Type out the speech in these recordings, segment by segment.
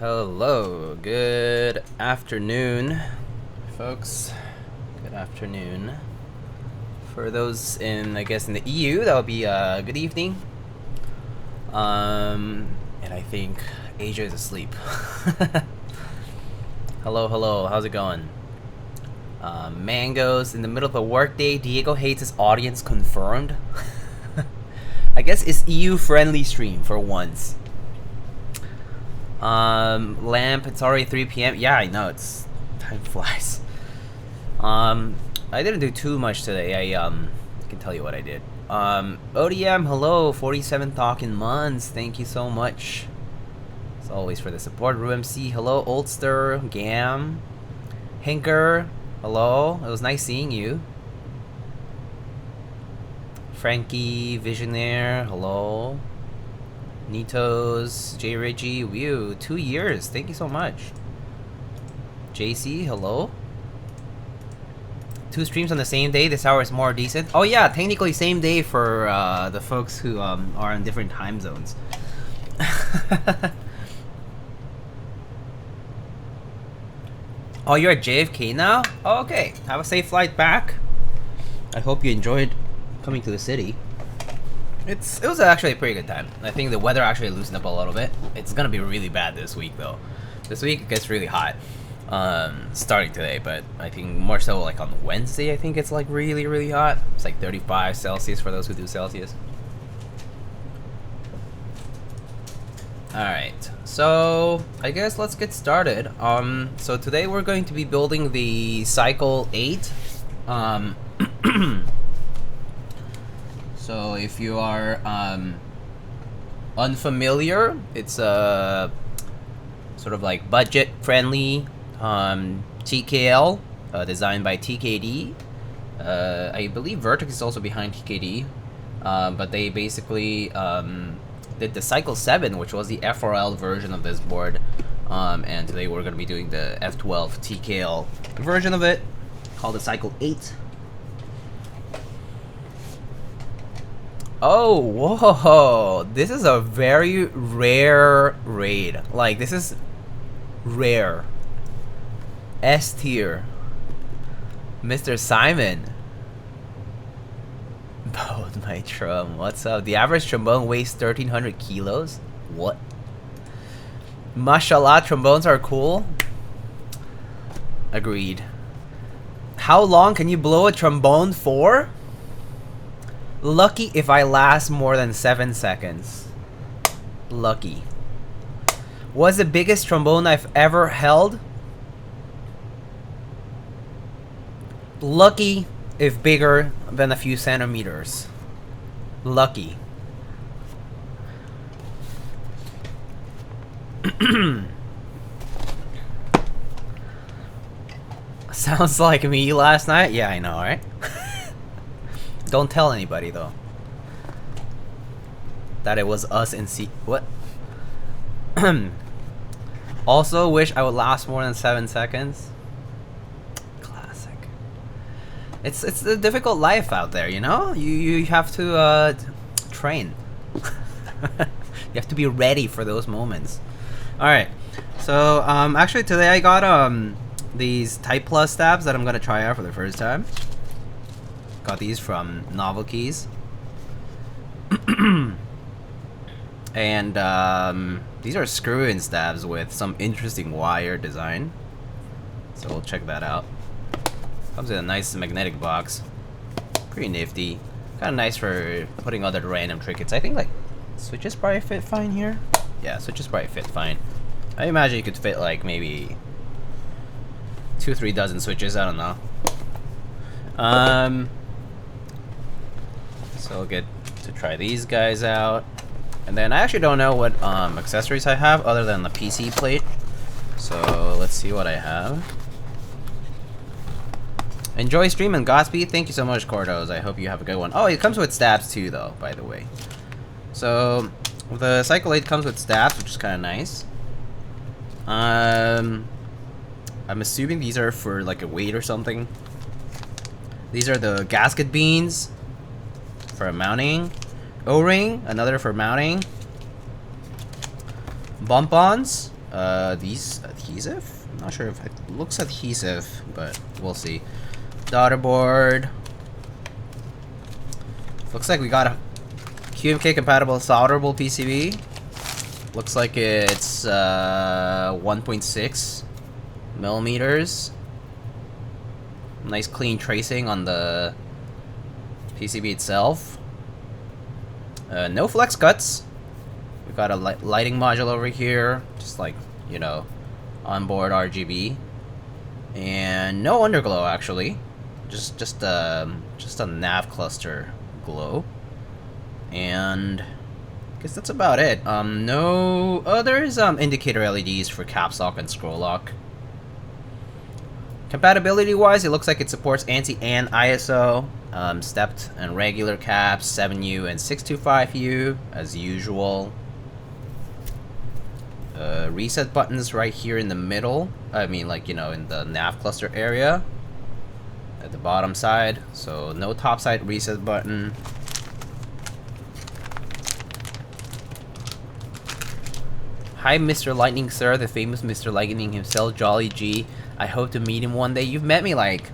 Hello, good afternoon, folks. Good afternoon. For those in, I guess, in the EU, that would be good evening. And I think Asia is asleep. Hello, hello. How's it going? Mangoes in the middle of a workday. Diego hates his audience confirmed. I guess it's EU-friendly stream for once. Lamp, it's already 3 p.m. Yeah, I know, it's time flies. I didn't do too much today. I can tell you what I did. ODM, hello, 47 talking months. Thank you so much. As always for the support. RUMC, hello, Oldster, Gam, Hinker, hello. It was nice seeing you. Frankie, Visionaire, hello. Nitos, J Reggie, Whew, 2 years. Thank you so much. JC, hello. 2 streams on the same day. This hour is more decent. Oh yeah, technically same day for the folks who are in different time zones. Oh, you're at JFK now? Oh, okay. Have a safe flight back. I hope you enjoyed coming to the city. It was actually a pretty good time. I think the weather actually loosened up a little bit. It's gonna be really bad this week though. This week it gets really hot. Starting today, but I think more so like on Wednesday I think it's like really, really hot. It's like 35 Celsius for those who do Celsius. Alright, so I guess let's get started. So today we're going to be building the Cycle8. So if you are unfamiliar, it's a sort of like budget-friendly TKL designed by TKD. I believe Vertex is also behind TKD, but they basically did the Cycle7, which was the FRL version of this board, and today we're going to be doing the F12 TKL version of it, called the Cycle8. Oh, whoa, this is a very rare raid. Like, this is rare. S tier. Mr. Simon. Bowed my trum. What's up? The average trombone weighs 1,300 kilos? What? Mashallah, trombones are cool. Agreed. How long can you blow a trombone for? Lucky if I last more than 7 seconds. Lucky. What's the biggest trombone I've ever held? Lucky if bigger than a few centimeters. Lucky. Sounds like me last night? Yeah, I know, right? Don't tell anybody though that it was us in what? Also wish I would last more than 7 seconds. Classic. It's a difficult life out there, you know? You have to train. You have to be ready for those moments. Alright. So actually today I got these TypePlus stabs that I'm gonna try out for the first time. Got these from Novel Keys. And these are screw-in stabs with some interesting wire design. So we'll check that out. Comes in a nice magnetic box. Pretty nifty. Kind of nice for putting other random trinkets. I think like switches probably fit fine here. Yeah, switches probably fit fine. I imagine you could fit like maybe 2-3 dozen switches. I don't know. So we'll get to try these guys out. And then I actually don't know what accessories I have other than the PC plate. So let's see what I have. Enjoy stream and Godspeed. Thank you so much, Cordos. I hope you have a good one. Oh, it comes with stabs too though, by the way. So the Cycle8 comes with stabs, which is kind of nice. I'm assuming these are for like a weight or something. These are the gasket beans for mounting. O-ring, another for mounting. Bump-ons These adhesive? I'm not sure if it looks adhesive, but we'll see. Daughter board. Looks like we got a QMK compatible solderable PCB. Looks like it's 1.6 millimeters. Nice clean tracing on the PCB itself. No flex cuts. We've got a lighting module over here, just like, you know, onboard RGB, and no underglow actually. Just a nav cluster glow, and I guess that's about it. No, there's indicator LEDs for caps lock and scroll lock. Compatibility wise, it looks like it supports ANSI and ISO, stepped and regular caps, 7U and 625U as usual. Reset buttons right here in the middle. I mean, like, you know, in the nav cluster area at the bottom side. So no top side reset button. Hi, Mr. Lightning, sir, the famous Mr. Lightning himself, Jolly G. I hope to meet him one day. You've met me like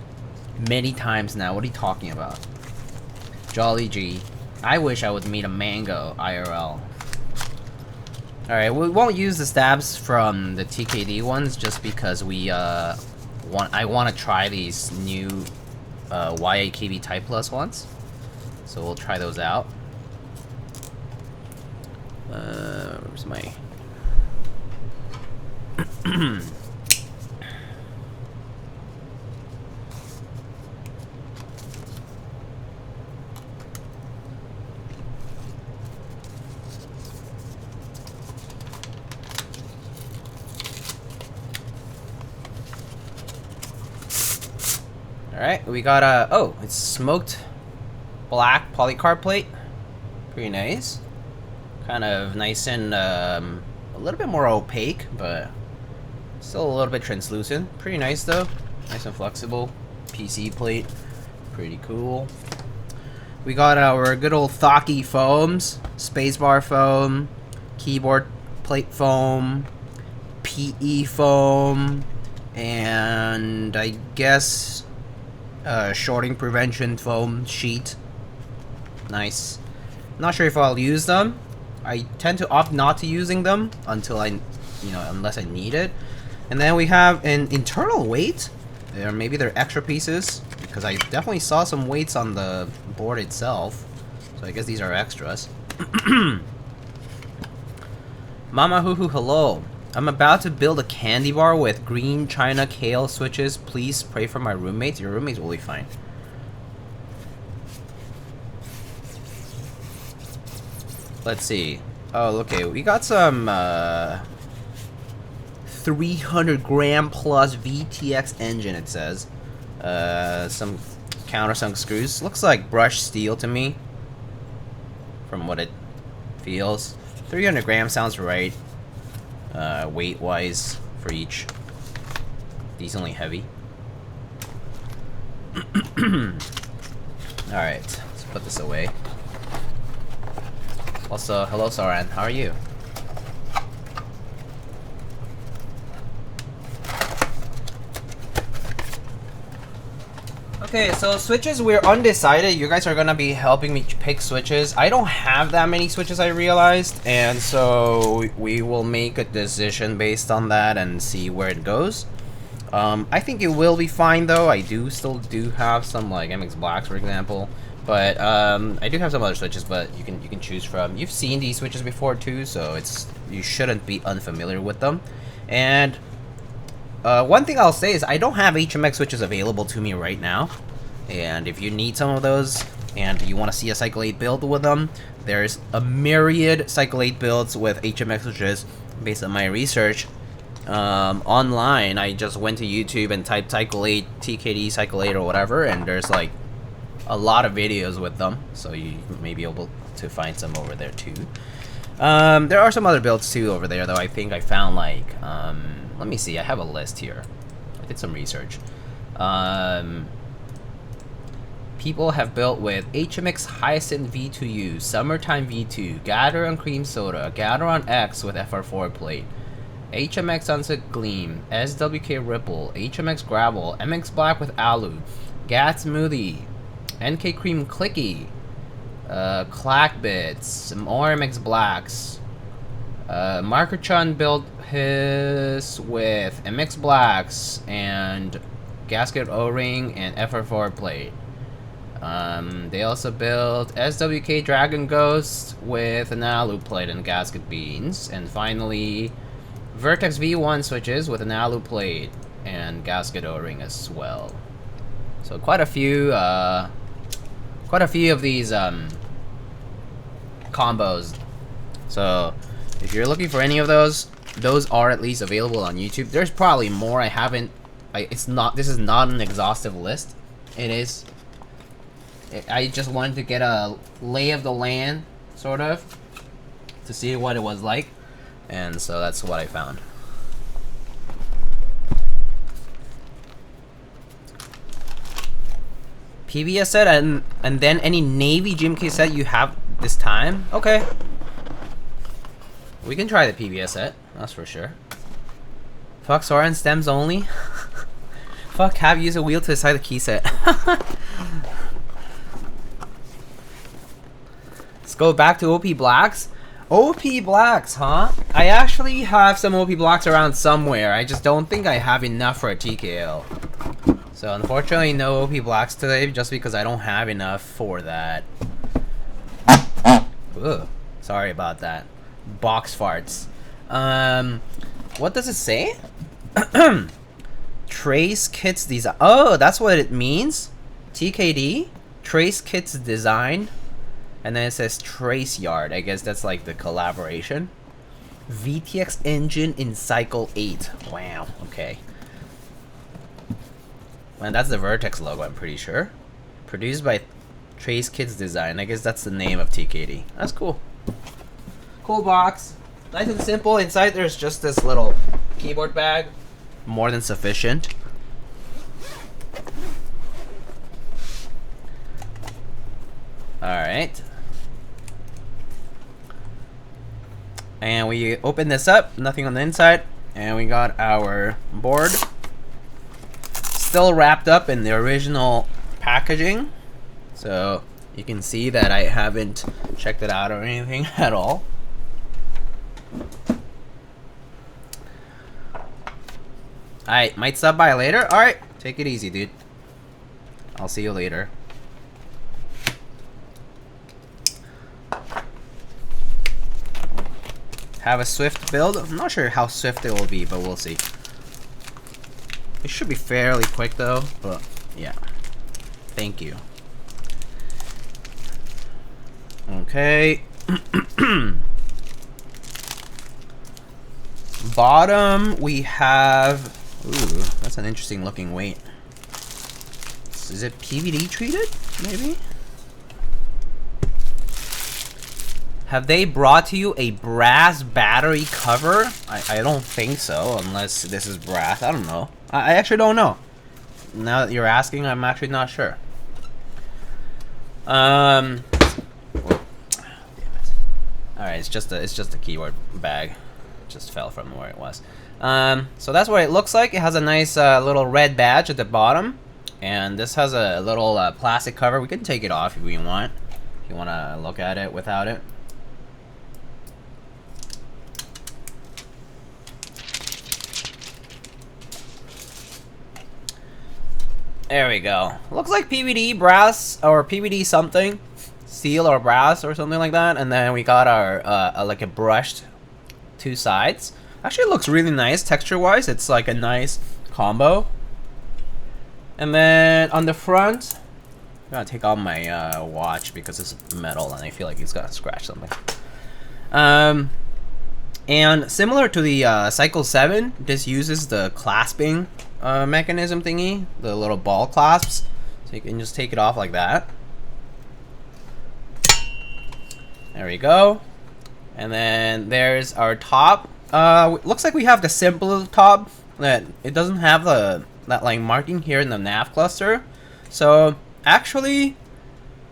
many times now. What are you talking about? Jolly G. I wish I would meet a Mango IRL. Alright, we won't use the stabs from the TKD ones just because we I want to try these new YIKB TypePlus ones. So we'll try those out. Where's my... Alright, we got a... oh, it's smoked black polycarb plate. Pretty nice. Kind of nice and a little bit more opaque, but still a little bit translucent. Pretty nice though. Nice and flexible. PC plate. Pretty cool. We got our good old Thocky foams. Spacebar foam. Keyboard plate foam. PE foam. And I guess... shorting prevention foam sheet. Nice. Not sure if I'll use them. I tend to opt not to using them until unless I need it. And then we have an internal weight. Or maybe they're extra pieces, because I definitely saw some weights on the board itself. So I guess these are extras. Mama Hoo Hoo, hello. I'm about to build a candy bar with green china kale switches. Please pray for my roommates. Your roommates will be fine. Let's see. Oh, okay. We got some 300 gram plus VTX engine, it says. Some countersunk screws. Looks like brushed steel to me, from what it feels. 300 grams sounds right. Weight wise for each. Decently heavy. Alright, let's put this away. Also, hello Saran, how are you? Okay, so switches, we're undecided. You guys are gonna be helping me pick switches. I don't have that many switches, I realized, and so we will make a decision based on that and see where it goes. I think it will be fine though. I still do have some like MX Blacks, for example, but I do have some other switches, but you can choose from. You've seen these switches before too, so you shouldn't be unfamiliar with them. And one thing I'll say is I don't have HMX switches available to me right now, and if you need some of those and you want to see a Cycle8 build with them, there's a myriad Cycle8 builds with HMX switches based on my research online. I just went to YouTube and typed Cycle8, TKD, Cycle8 or whatever, and there's like a lot of videos with them, so you may be able to find some over there too. There are some other builds too over there though. I think I found like let me see, I have a list here. I did some research. People have built with HMX Hyacinth V2U, Summertime V2, Gator on Cream Soda, Gator on X with FR4 plate, HMX Sunset Gleam, SWK Ripple, HMX Gravel, MX Black with Alu, Gat Smoothie, NK Cream Clicky, Clack Bits, some RMX Blacks. Markerchun built his with MX Blacks and gasket O-ring and FR4 plate. They also built SWK Dragon Ghost with an alu plate and gasket beans. And finally, Vertex V1 switches with an alu plate and gasket O-ring as well. So quite a few of these combos. So if you're looking for any of those are at least available on YouTube. There's probably more. I haven't. This is not an exhaustive list. It is. I just wanted to get a lay of the land, sort of, to see what it was like, and so that's what I found. PBS set and then any Navy GMK set you have this time. Okay. We can try the PBS set, that's for sure. Fuck Soren stems only. Fuck, have use a wheel to decide the key set. Let's go back to OP Blacks. OP Blacks, huh? I actually have some OP Blacks around somewhere. I just don't think I have enough for a TKO. So unfortunately no OP Blacks today just because I don't have enough for that. Ugh, sorry about that. Box farts. What does it say? Trace Kits Design. Oh, that's what it means. TKD. Trace Kits Design. And then it says Trace Yard. I guess that's like the collaboration. VTX engine in Cycle8. Wow. Okay. And that's the Vertex logo, I'm pretty sure. Produced by Trace Kits Design. I guess that's the name of TKD. That's cool. Cool box. Nice and simple. Inside there's just this little keyboard bag. More than sufficient. Alright. And we open this up. Nothing on the inside. And we got our board. Still wrapped up in the original packaging. So you can see that I haven't checked it out or anything at all. I might stop by later. Alright, take it easy, dude. I'll see you later. Have a swift build. I'm not sure how swift it will be, but we'll see. It should be fairly quick though, but yeah. Thank you. Okay. Bottom, we have... Ooh, that's an interesting looking weight. Is it PVD treated? Maybe? Have they brought to you a brass battery cover? I don't think so, unless this is brass. I don't know. I actually don't know. Now that you're asking, I'm actually not sure. Damn it. Alright, it's just a keyboard bag. Just fell from where it was. So that's what it looks like. It has a nice little red badge at the bottom, and this has a little plastic cover. We can take it off if we want. If you want to look at it without it. There we go. Looks like PVD brass or PVD something, steel or brass or something like that. And then we got our like a brushed two sides. Actually, it looks really nice texture-wise. It's like a nice combo. And then on the front, I'm gonna take out my watch because it's metal and I feel like it's gonna scratch something. And similar to the Cycle 7, this uses the clasping mechanism thingy, the little ball clasps. So you can just take it off like that. There we go. And then there's our top. Looks like we have the simple top. That it doesn't have that like marking here in the nav cluster. So actually,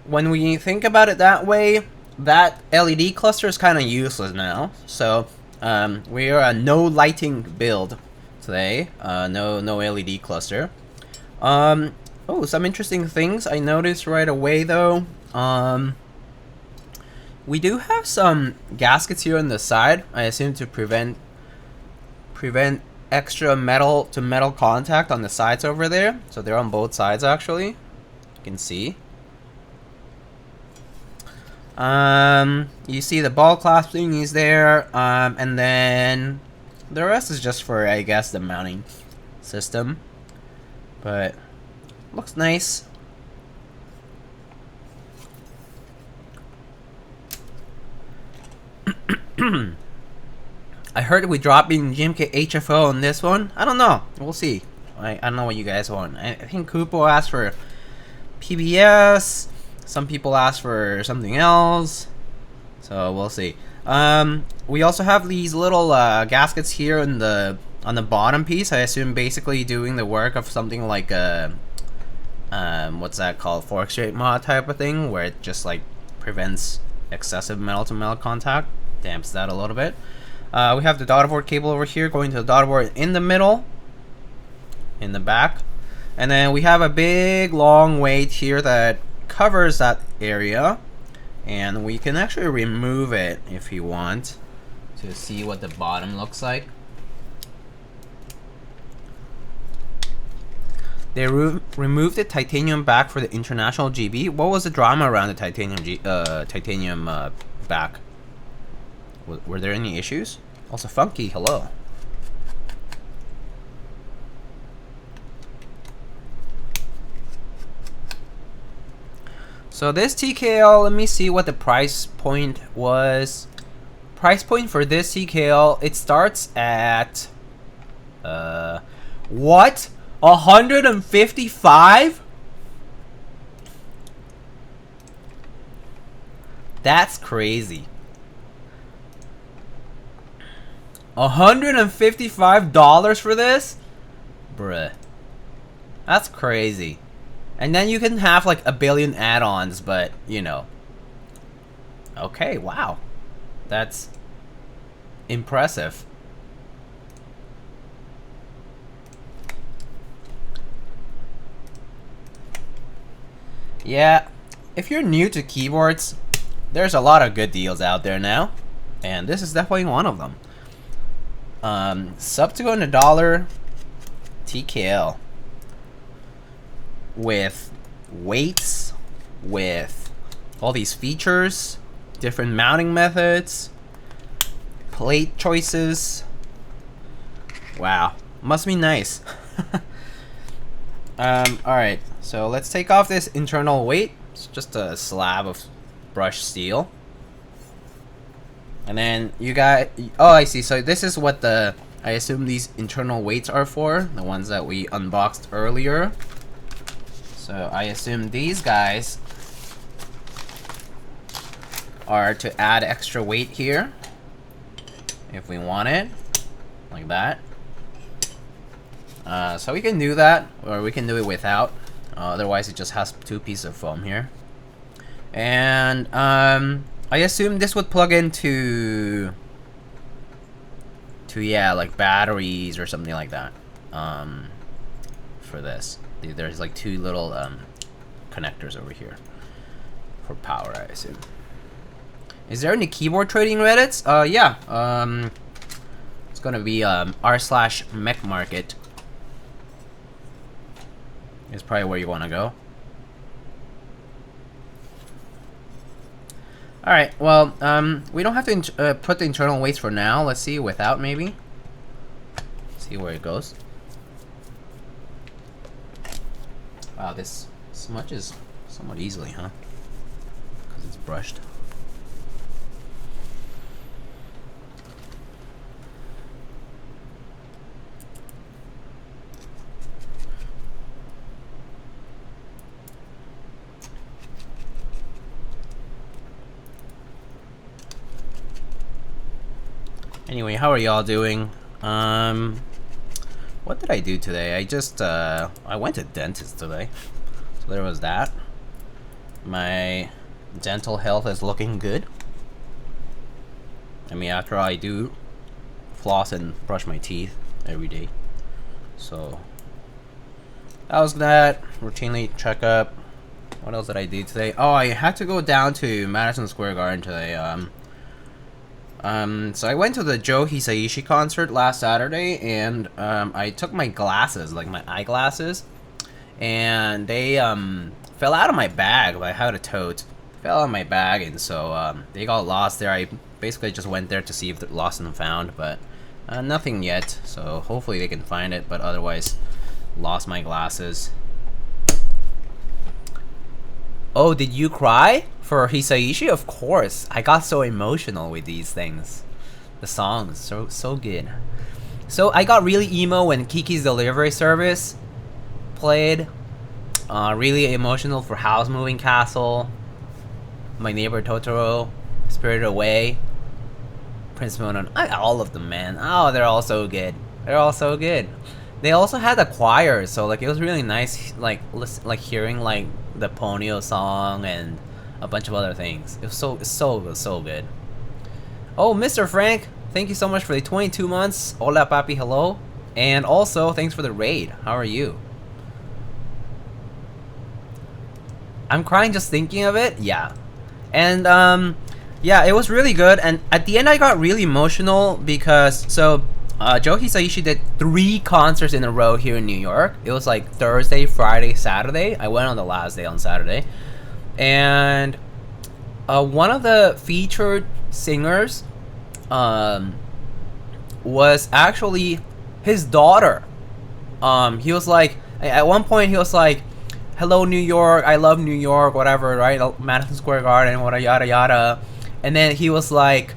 when we think about it that way, that LED cluster is kind of useless now. So We are a no lighting build today. No LED cluster. Oh, some interesting things I noticed right away though. We do have some gaskets here on the side. I assume to prevent extra metal to metal contact on the sides over there. So they're on both sides actually. You can see. You see the ball clasping is there, and then the rest is just for, I guess, the mounting system. But looks nice. I heard we dropping GMK HFO on this one. I don't know. We'll see. I don't know what you guys want. I think Kupo asked for PBS. Some people ask for something else, so we'll see. We also have these little gaskets here on the bottom piece. I assume basically doing the work of something like a what's that called, fork straight mod type of thing, where it just like prevents excessive metal to metal contact, damps that a little bit. We have the daughter board cable over here going to the daughter board in the middle, in the back, and then we have a big long weight here that covers that area, and we can actually remove it if you want to see what the bottom looks like. They removed the titanium back for the international GB. What was the drama around the titanium back? Were there any issues? Also, Funky, hello. So this TKL, let me see what the price point was. Price point for this TKL, it starts at what? 155? That's crazy. $155 for this? Bruh. That's crazy. And then you can have like a billion add-ons, but you know. Okay, wow. That's impressive. Yeah, if you're new to keyboards, there's a lot of good deals out there now, and this is definitely one of them. Sub $200 TKL with weights, with all these features, different mounting methods, plate choices. Wow, must be nice. Alright, so let's take off this internal weight. It's just a slab of brushed steel. And then you got, oh, I see. So this is what I assume these internal weights are for, the ones that we unboxed earlier. So I assume these guys are to add extra weight here, if we want it, like that. So we can do that, or we can do it without. Otherwise, it just has two pieces of foam here. And I assume this would plug into yeah, like batteries or something like that. For this, there's like two little connectors over here for power, I assume. Is there any keyboard trading Reddits? Yeah. It's gonna be r/mech market. Is probably where you want to go. Alright, well, we don't have to put the internal weights for now. Let's see, without maybe. See where it goes. Wow, this smudges somewhat easily, huh? Because it's brushed. Anyway, how are y'all doing? What did I do today? I just, I went to dentist today. So there was that. My dental health is looking good. I mean, after all, I do floss and brush my teeth every day. So that was that. Routinely check up. What else did I do today? Oh, I had to go down to Madison Square Garden today. So I went to the Joe Hisaishi concert last Saturday, and I took my glasses, like my eyeglasses, and they fell out of my bag. I had a tote, fell out of my bag, and so they got lost there. I basically just went there to see if they're lost and found, but nothing yet. So hopefully they can find it, but otherwise, lost my glasses. Oh, did you cry for Hisaishi? Of course. I got so emotional with these things. The songs, so good. So I got really emo when Kiki's Delivery Service played. Really emotional for House Moving Castle, My Neighbor Totoro, Spirited Away, Prince Monon. All of them, man. Oh, they're all so good. They're all so good. They also had a choir, so like it was really nice, like hearing like the Ponyo song and a bunch of other things. It was so good. Oh, Mr. Frank, thank you so much for the 22 months. Hola, papi, hello. And also, thanks for the raid. How are you? I'm crying just thinking of it. Yeah. And yeah, it was really good. And at the end, I got really emotional because Joe Hisaishi did 3 concerts in a row here in New York. It was like Thursday, Friday, Saturday. I went on the last day on Saturday. And one of the featured singers was actually his daughter. He was like, at one point he was like, "Hello New York, I love New York," whatever, right? Madison Square Garden, whatever, yada yada. And then he was like,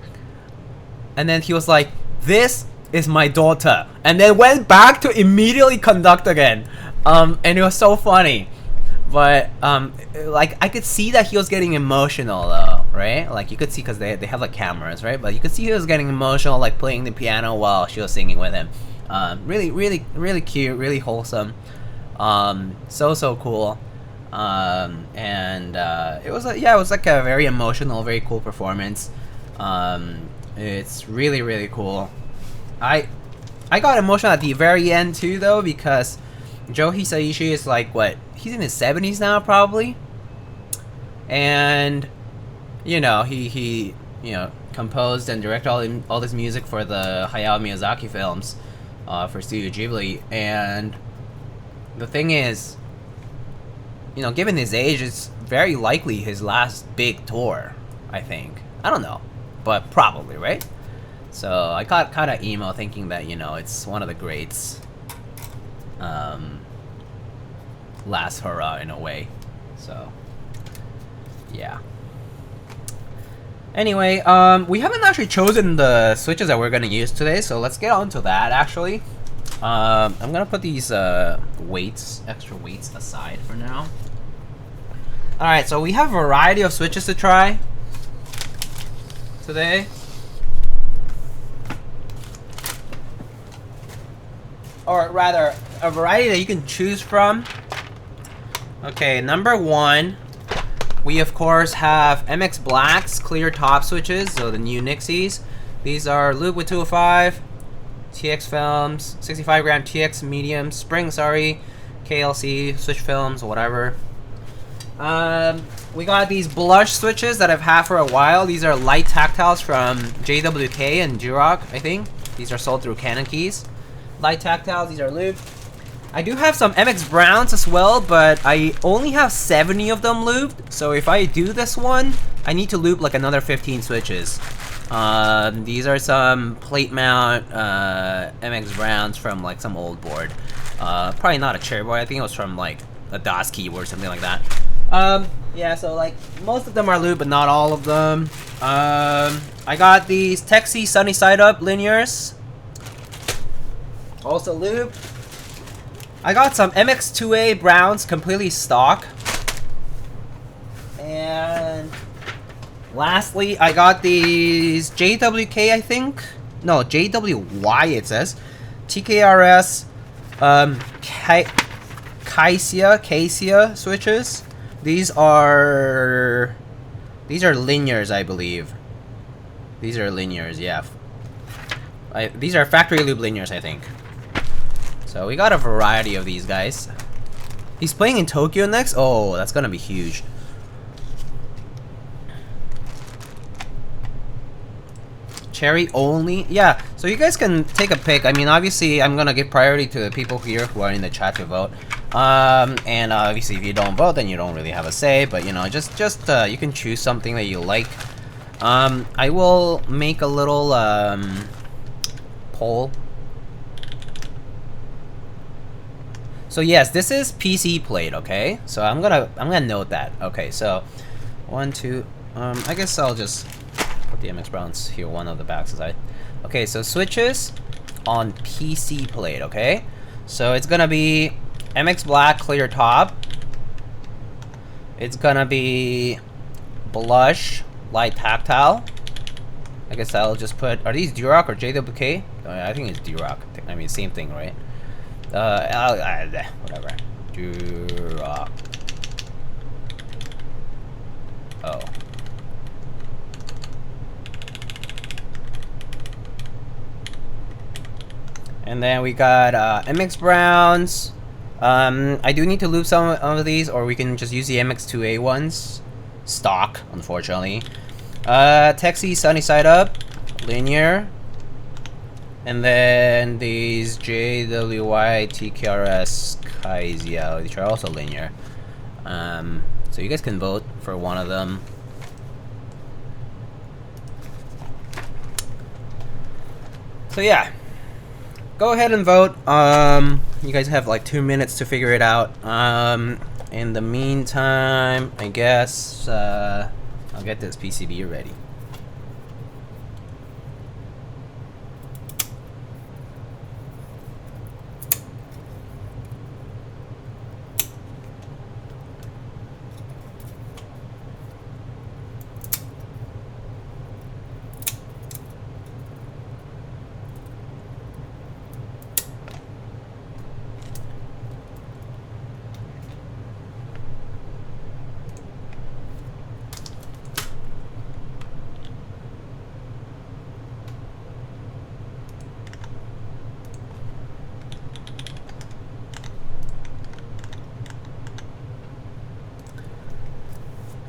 "This is my daughter," and then went back to immediately conduct again. And it was so funny. But like I could see that he was getting emotional though, right? Like you could see because they have like cameras, right? But you could see he was getting emotional, like playing the piano while she was singing with him. Really cute, really wholesome. So cool. And it was it was like a very emotional, very cool performance. It's really cool. I got emotional at the very end too though, because Joe Hisaishi is like, what, he's in his 70s now probably, and you know he composed and directed all this music for the Hayao Miyazaki films for Studio Ghibli. And the thing is, given his age, it's very likely his last big tour, I think. I don't know, but probably, right? So I got kind of emo thinking that, it's one of the greats. Last hurrah in a way. So, yeah. Anyway, we haven't actually chosen the switches that we're going to use today, so let's get on to that, actually. I'm going to put these extra weights aside for now. Alright, so we have a variety of switches to try today. Or rather, a variety that you can choose from. Okay, number 1, we of course have MX Black's clear top switches, so the new Nixies. These are Lube with 205, TX films, 65 gram TX medium, spring, KLC switch films, whatever. We got these blush switches that I've had for a while. These are light tactiles from JWK and Duroc, I think. These are sold through Canon Keys. Light tactiles, these are Lube. I do have some MX Browns as well, but I only have 70 of them lubed. So if I do this one, I need to lube like another 15 switches. These are some plate mount MX Browns from like some old board. Probably not a cherry board. I think it was from like a DOS keyboard or something like that. Yeah, so like most of them are lubed, but not all of them. I got these Texie Sunny Side Up linears. Also lube. I got some MX2A Browns completely stock. And lastly, I got these JWK, I think. No, JWY it says. TKRS Cassia switches. These are linears, I believe. These are linears, yeah. These are factory lube linears, I think. So we got a variety of these guys. He's playing in Tokyo next? Oh, that's gonna be huge. Cherry only? Yeah, so you guys can take a pick. I mean, obviously, I'm gonna give priority to the people here who are in the chat to vote. And obviously, if you don't vote, then you don't really have a say. But, you know, just you can choose something that you like. I will make a little, poll. So yes, this is PC played, okay? So I'm gonna note that. Okay, so 1, 2. I guess I'll just put the MX Browns here, one of the back side. Okay, so switches on PC played, okay? So it's gonna be MX Black clear top. It's gonna be blush light tactile. I guess I'll just put. Are these Durock or JWK? I think it's Durock. I mean, same thing, right? Whatever. Durock. Oh. And then we got MX Browns. I do need to lube some of these, or we can just use the MX2A ones. Stock, unfortunately. Texie Sunny Side Up. Linear. And then these JWY TKRS Kaizia, which are also linear. So you guys can vote for one of them. So yeah, go ahead and vote. You guys have like 2 minutes to figure it out. In the meantime, I guess I'll get this PCB ready.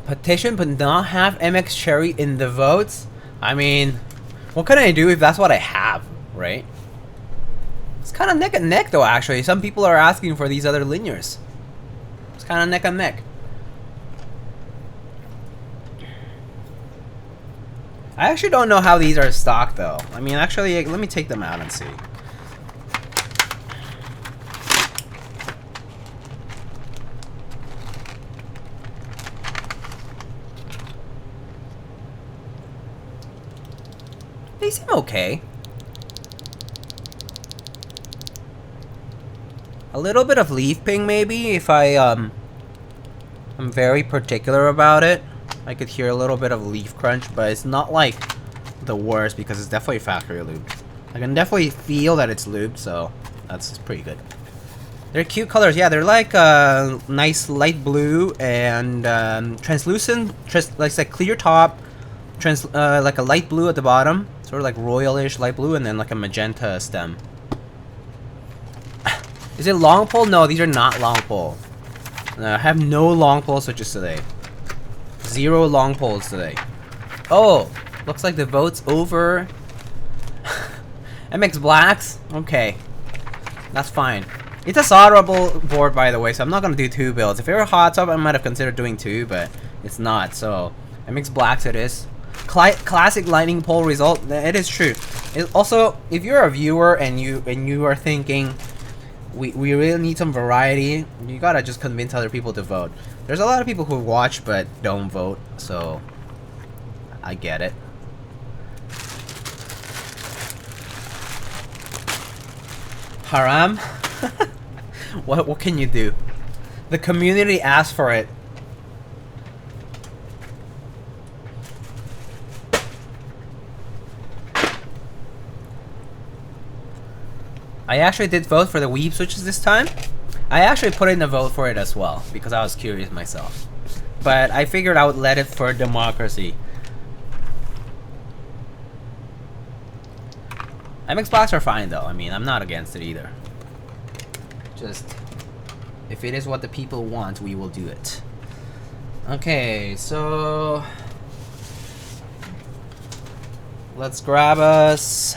Petition but not have MX Cherry in the votes? I mean, what can I do if that's what I have, right? It's kind of neck and neck though, actually. Some people are asking for these other linears. It's kind of neck and neck. I actually don't know how these are stocked though. I mean, actually, let me take them out and see. They seem okay. A little bit of leaf ping maybe if I'm very particular about it. I could hear a little bit of leaf crunch, but it's not like the worst because it's definitely factory lubed. I can definitely feel that it's lubed, so that's pretty good. They're cute colors, yeah. They're like nice light blue and translucent, like clear top, like a light blue at the bottom. Sort of like royalish light blue, and then like a magenta stem. Is it long pole? No, these are not long pole. I have no long pole switches today. 0 long poles today. Oh, looks like the vote's over. MX Blacks? Okay. That's fine. It's a solderable board, by the way, so I'm not gonna do 2 builds. If it were hot top, I might have considered doing 2, but it's not, so MX Blacks it is. Classic lightning pole result. It is true. Also, if you're a viewer and you are thinking we really need some variety, you gotta just convince other people to vote. There's a lot of people who watch but don't vote, so I get it. Haram? What can you do? The community asked for it. I actually did vote for the weeb switches this time. I actually put in a vote for it as well because I was curious myself. But I figured I would let it for democracy. MX blocks are fine though. I mean, I'm not against it either. Just, if it is what the people want, we will do it. Okay, so let's grab us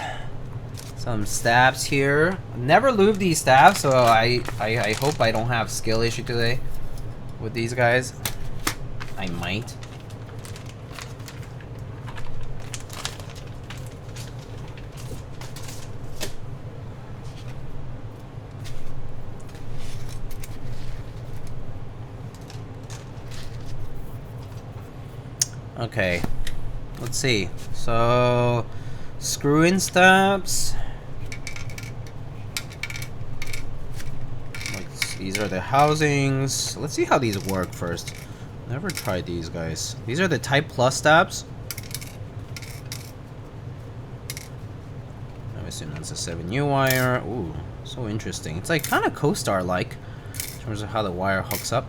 some stabs here. Never lube these stabs, so I hope I don't have skill issue today with these guys. I might. Okay, let's see. So, screw-in stabs. These are the housings. Let's see how these work first. Never tried these guys. These are the TypePlus stabs. I assume that's a 7U wire. Ooh, so interesting. It's like kind of Co-Star-like in terms of how the wire hooks up.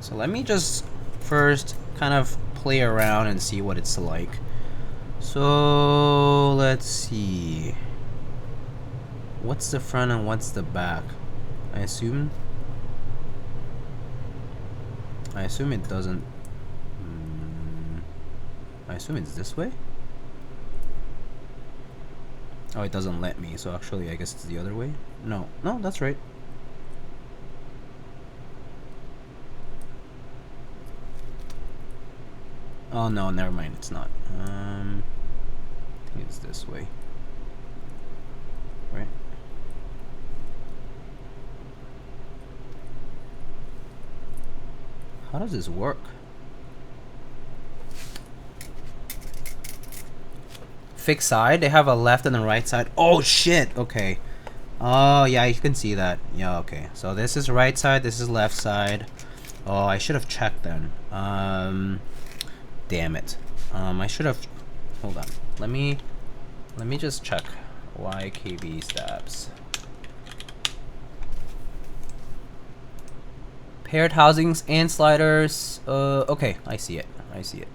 So let me just first kind of play around and see what it's like. So let's see. What's the front and what's the back? I assume it doesn't. I assume it's this way. Oh, it doesn't let me. So actually, I guess it's the other way. No, that's right. Oh no, never mind. It's not. I think it's this way. Right. How does this work? Fixed side. They have a left and a right side. Oh shit. Okay. Oh yeah, you can see that. Yeah. Okay. So this is right side. This is left side. Oh, I should have checked then. Damn it. I should have. Hold on. Let me just check. YIKB stabs. Paired housings and sliders. Okay, I see it. I see it.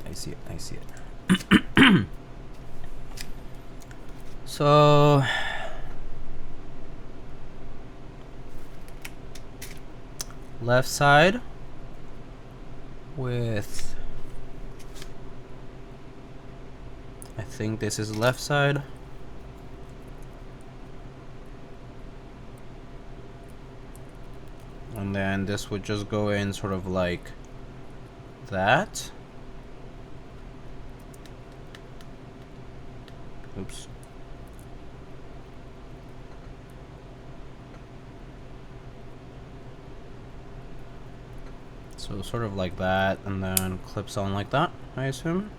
So left side with, I think this is left side. And then this would just go in sort of like that. Oops. So sort of like that, and then clips on like that, I assume.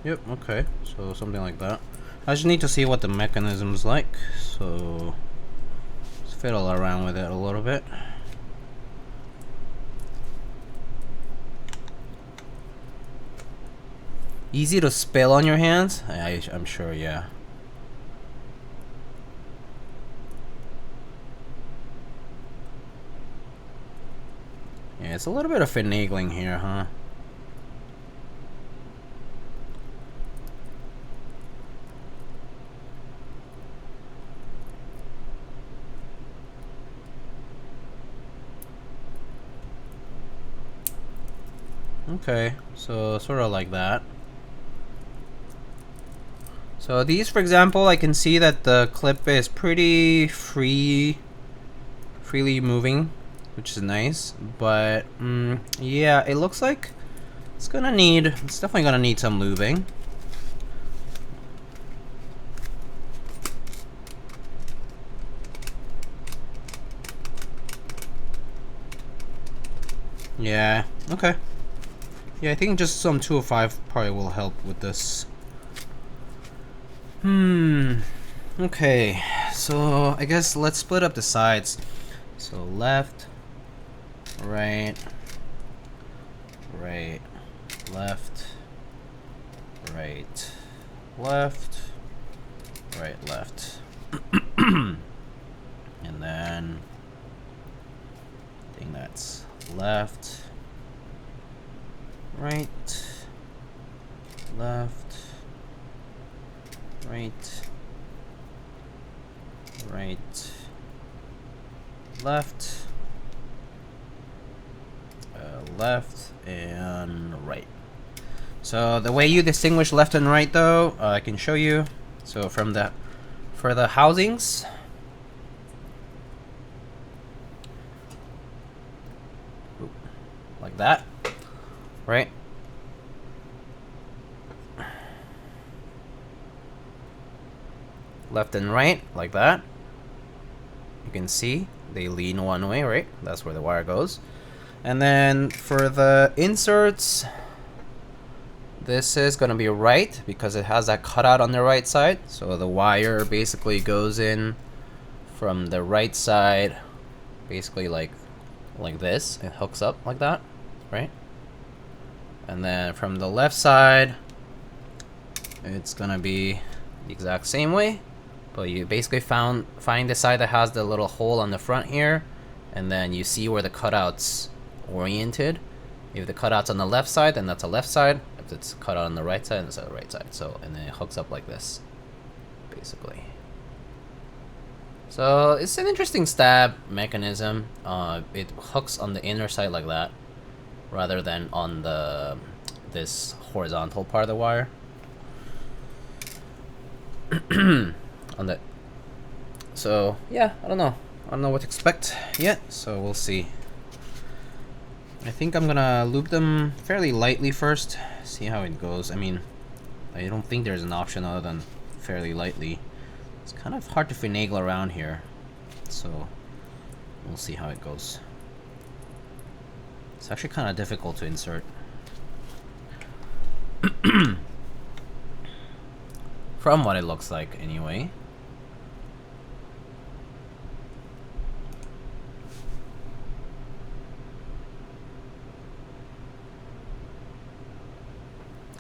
Yep, okay. So something like that. I just need to see what the mechanism's like. So let's fiddle around with it a little bit. Easy to spill on your hands? I'm sure, yeah. Yeah, it's a little bit of finagling here, huh? Okay, so sort of like that. So these, for example, I can see that the clip is pretty freely moving, which is nice. But yeah, it looks like it's definitely gonna need some lubing. Yeah, okay. Yeah, I think just some 205 probably will help with this. Okay, so I guess let's split up the sides. So left, right, right, left, right, left, right, left. And then I think that's left, right, left, right, right, left, left, and right. So the way you distinguish left and right, though, I can show you. So for the housings, like that, right? Left and right, like that. You can see they lean one way, right? That's where the wire goes. And then for the inserts, this is going to be right because it has that cutout on the right side. So the wire basically goes in from the right side, basically like this. It hooks up like that, right? And then from the left side, it's going to be the exact same way. But you basically find the side that has the little hole on the front here, and then you see where the cutout's oriented. If the cutout's on the left side, then that's a left side. If it's cut out on the right side, then it's the right side. So, and then it hooks up like this, basically. So it's an interesting stab mechanism. It hooks on the inner side like that, rather than on this horizontal part of the wire. So yeah, I don't know what to expect yet, so we'll see. I think I'm gonna lube them fairly lightly first, see how it goes. I mean, I don't think there's an option other than fairly lightly. It's kind of hard to finagle around here, so we'll see how it goes. It's actually kind of difficult to insert. From what it looks like, anyway.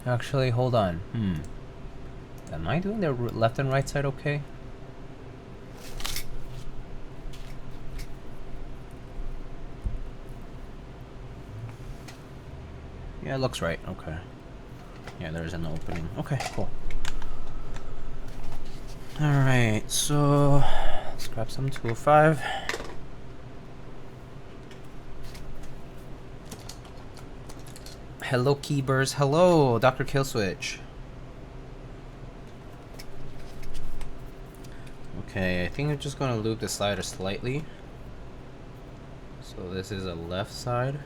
Actually, hold on. Am I doing the left and right side okay? Yeah, it looks right. Okay. Yeah, there's an opening. Okay, cool. Alright, so let's grab some 205. Hello, Keybers. Hello, Dr. Killswitch. Okay, I think I'm just gonna loop the slider slightly. So this is a left side.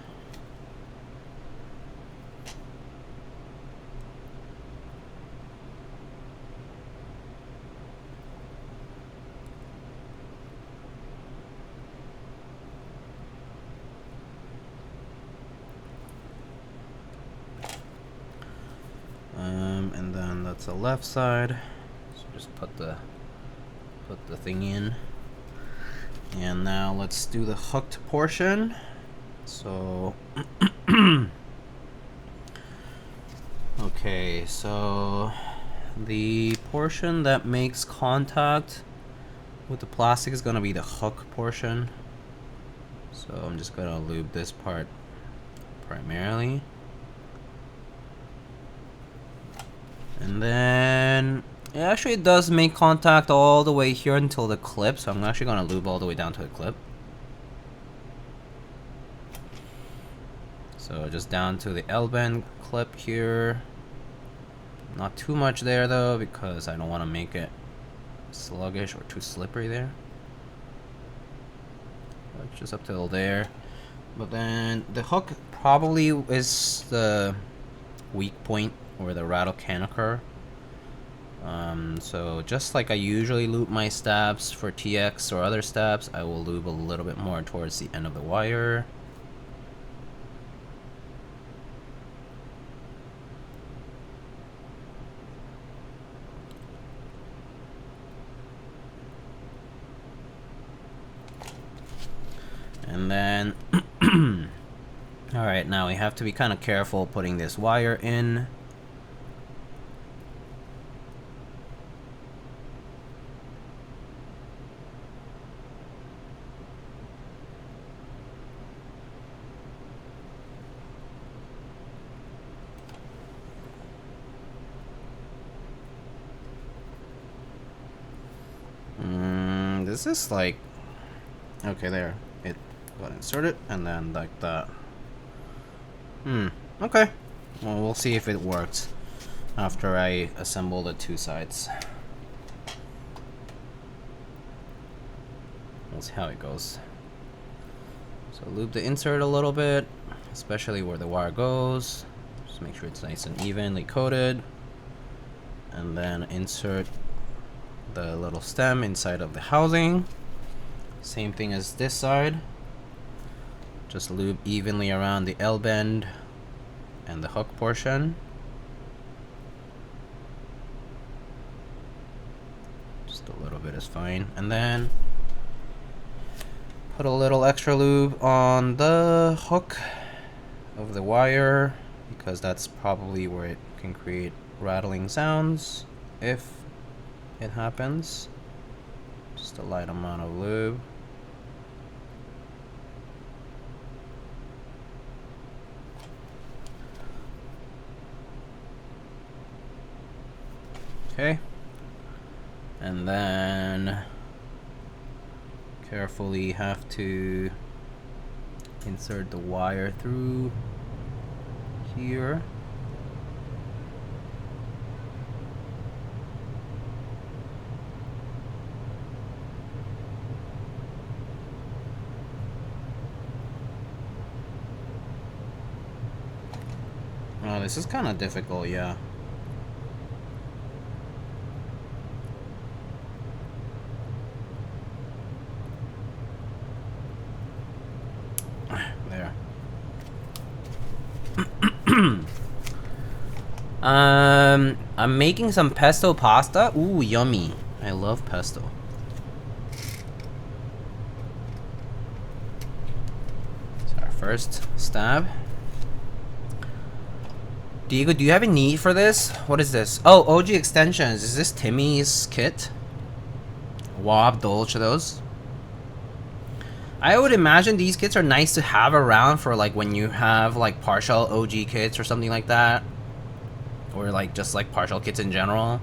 And then that's the left side. So just put the thing in. And now let's do the hooked portion. So okay, so the portion that makes contact with the plastic is gonna be the hook portion. So I'm just gonna lube this part primarily. And then it does make contact all the way here until the clip, so I'm actually gonna lube all the way down to the clip. So just down to the L-bend clip here. Not too much there though, because I don't want to make it sluggish or too slippery there. Just up till there. But then the hook probably is the weak point where the rattle can occur. So just like I usually lube my stabs for TX or other stabs, I will lube a little bit more towards the end of the wire. And then alright, now we have to be kind of careful putting this wire in. this is like, okay, there. It got inserted and then like that. Okay. Well, we'll see if it works after I assemble the two sides. We'll see how it goes. So lube the insert a little bit, especially where the wire goes. Just make sure it's nice and evenly coated. And then insert the little stem inside of the housing. Same thing as this side. Just lube evenly around the L bend and the hook portion. Just a little bit is fine. And then put a little extra lube on the hook of the wire, because that's probably where it can create rattling sounds if it happens. Just a light amount of lube. Okay, and then carefully have to insert the wire through here. Oh, this is kind of difficult, yeah. There. I'm making some pesto pasta. Ooh, yummy. I love pesto. So our first stab. Diego, do you have a need for this? What is this? Oh, OG extensions. Is this Timmy's kit? Wob, Dolce, those? I would imagine these kits are nice to have around for like when you have like partial OG kits or something like that. Or like just like partial kits in general.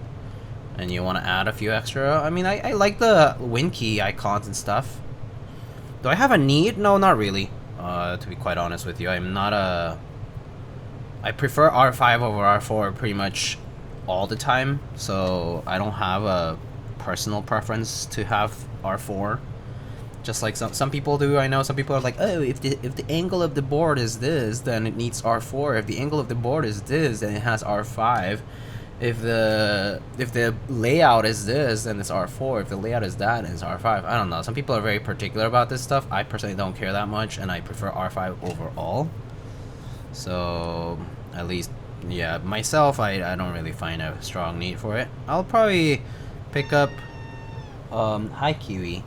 And you want to add a few extra. I mean, I like the WinKey icons and stuff. Do I have a need? No, not really. To be quite honest with you, I'm not a... I prefer R5 over R4 pretty much all the time. So I don't have a personal preference to have R4. Just like some people do. I know some people are like, oh, if the angle of the board is this, then it needs R4. If the angle of the board is this, then it has R5. If the layout is this, then it's R4. If the layout is that, then it's R5. I don't know. Some people are very particular about this stuff. I personally don't care that much, and I prefer R5 overall. So at least, yeah, myself, I don't really find a strong need for it. I'll probably pick up Hi Kiwi.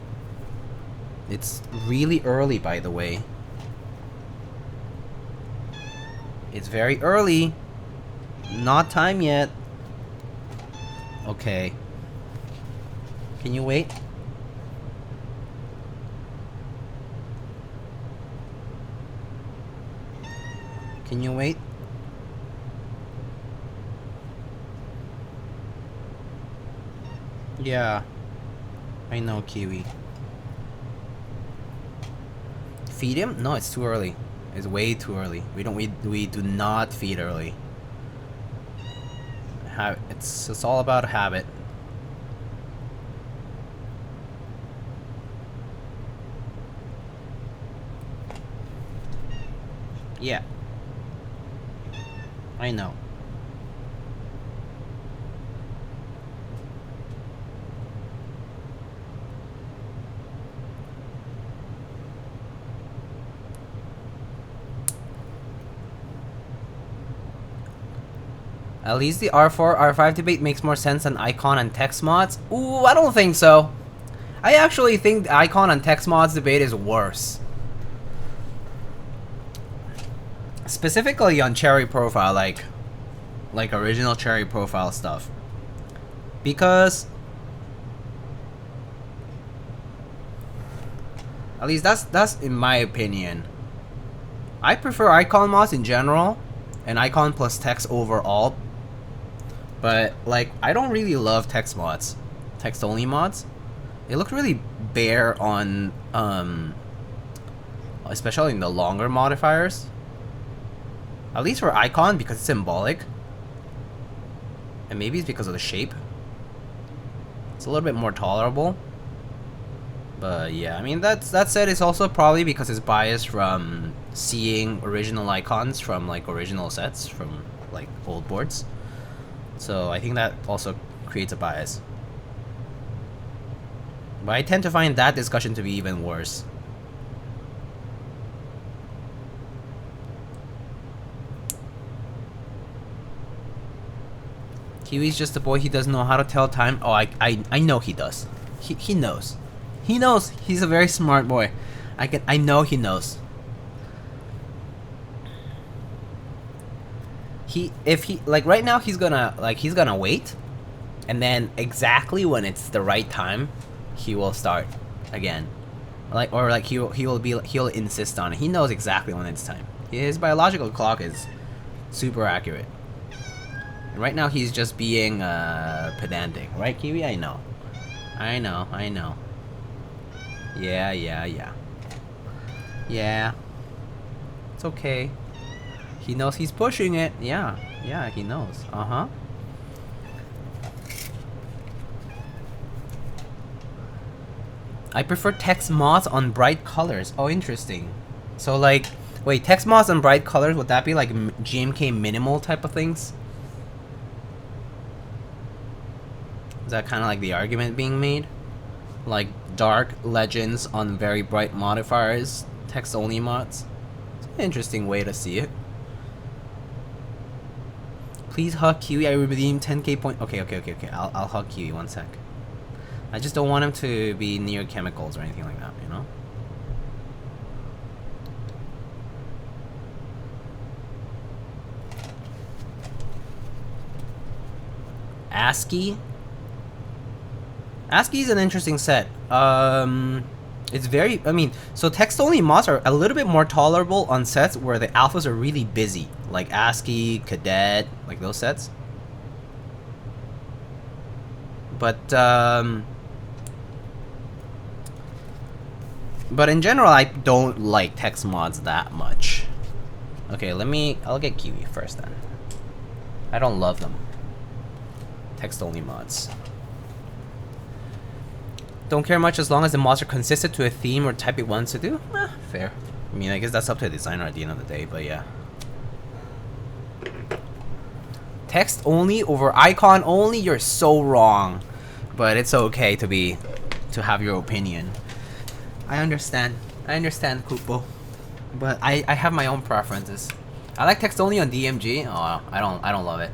It's really early, by the way. It's very early. Not time yet. Okay. Can you wait? Can you wait? Yeah. I know, Kiwi. Feed him? No, it's too early. It's way too early. We do not feed early. It's all about habit. Yeah. I know. At least the R4, R5 debate makes more sense than icon and text mods. Ooh, I don't think so. I actually think the icon and text mods debate is worse. Specifically on Cherry Profile, like original Cherry Profile stuff. Because at least that's in my opinion. I prefer icon mods in general and icon plus text overall. But like I don't really love text mods. Text only mods. They look really bear on especially in the longer modifiers. At least for icon, because it's symbolic. And maybe it's because of the shape. It's a little bit more tolerable. But yeah, I mean, that said, it's also probably because it's biased from seeing original icons from like original sets from like old boards. So I think that also creates a bias. But I tend to find that discussion to be even worse. Kiwi's just a boy, he doesn't know how to tell time. Oh, I know he does. He knows. He knows. He's a very smart boy. I know he knows. If he like right now he's gonna wait, and then exactly when it's the right time, he will start again. He'll insist on it. He knows exactly when it's time. His biological clock is super accurate. And right now he's just being pedantic, right, Kiwi? I know. Yeah. Yeah. It's okay. He knows he's pushing it. Yeah, he knows. Uh-huh. I prefer text mods on bright colors. Oh, interesting. So like, wait, text mods on bright colors, would that be like GMK minimal type of things? Is that kind of like the argument being made? Like dark legends on very bright modifiers, text only mods? It's an interesting way to see it. Please hug Kiwi, I redeemed 10k point. Okay. I'll hug Kiwi, one sec. I just don't want him to be near chemicals or anything like that, you know? ASCII? ASCII is an interesting set. It's very, I mean, so text-only mods are a little bit more tolerable on sets where the alphas are really busy, like ASCII, Cadet, like those sets. But in general, I don't like text mods that much. Okay, I'll get Kiwi first then. I don't love them. Text-only mods. Don't care much as long as the mods are consistent to a theme or type it wants to do. Fair. I mean, I guess that's up to the designer at the end of the day, but yeah. Text only over icon only? You're so wrong. But it's okay to have your opinion. I understand, Kupo. But I have my own preferences. I like text only on DMG. Oh, I don't love it.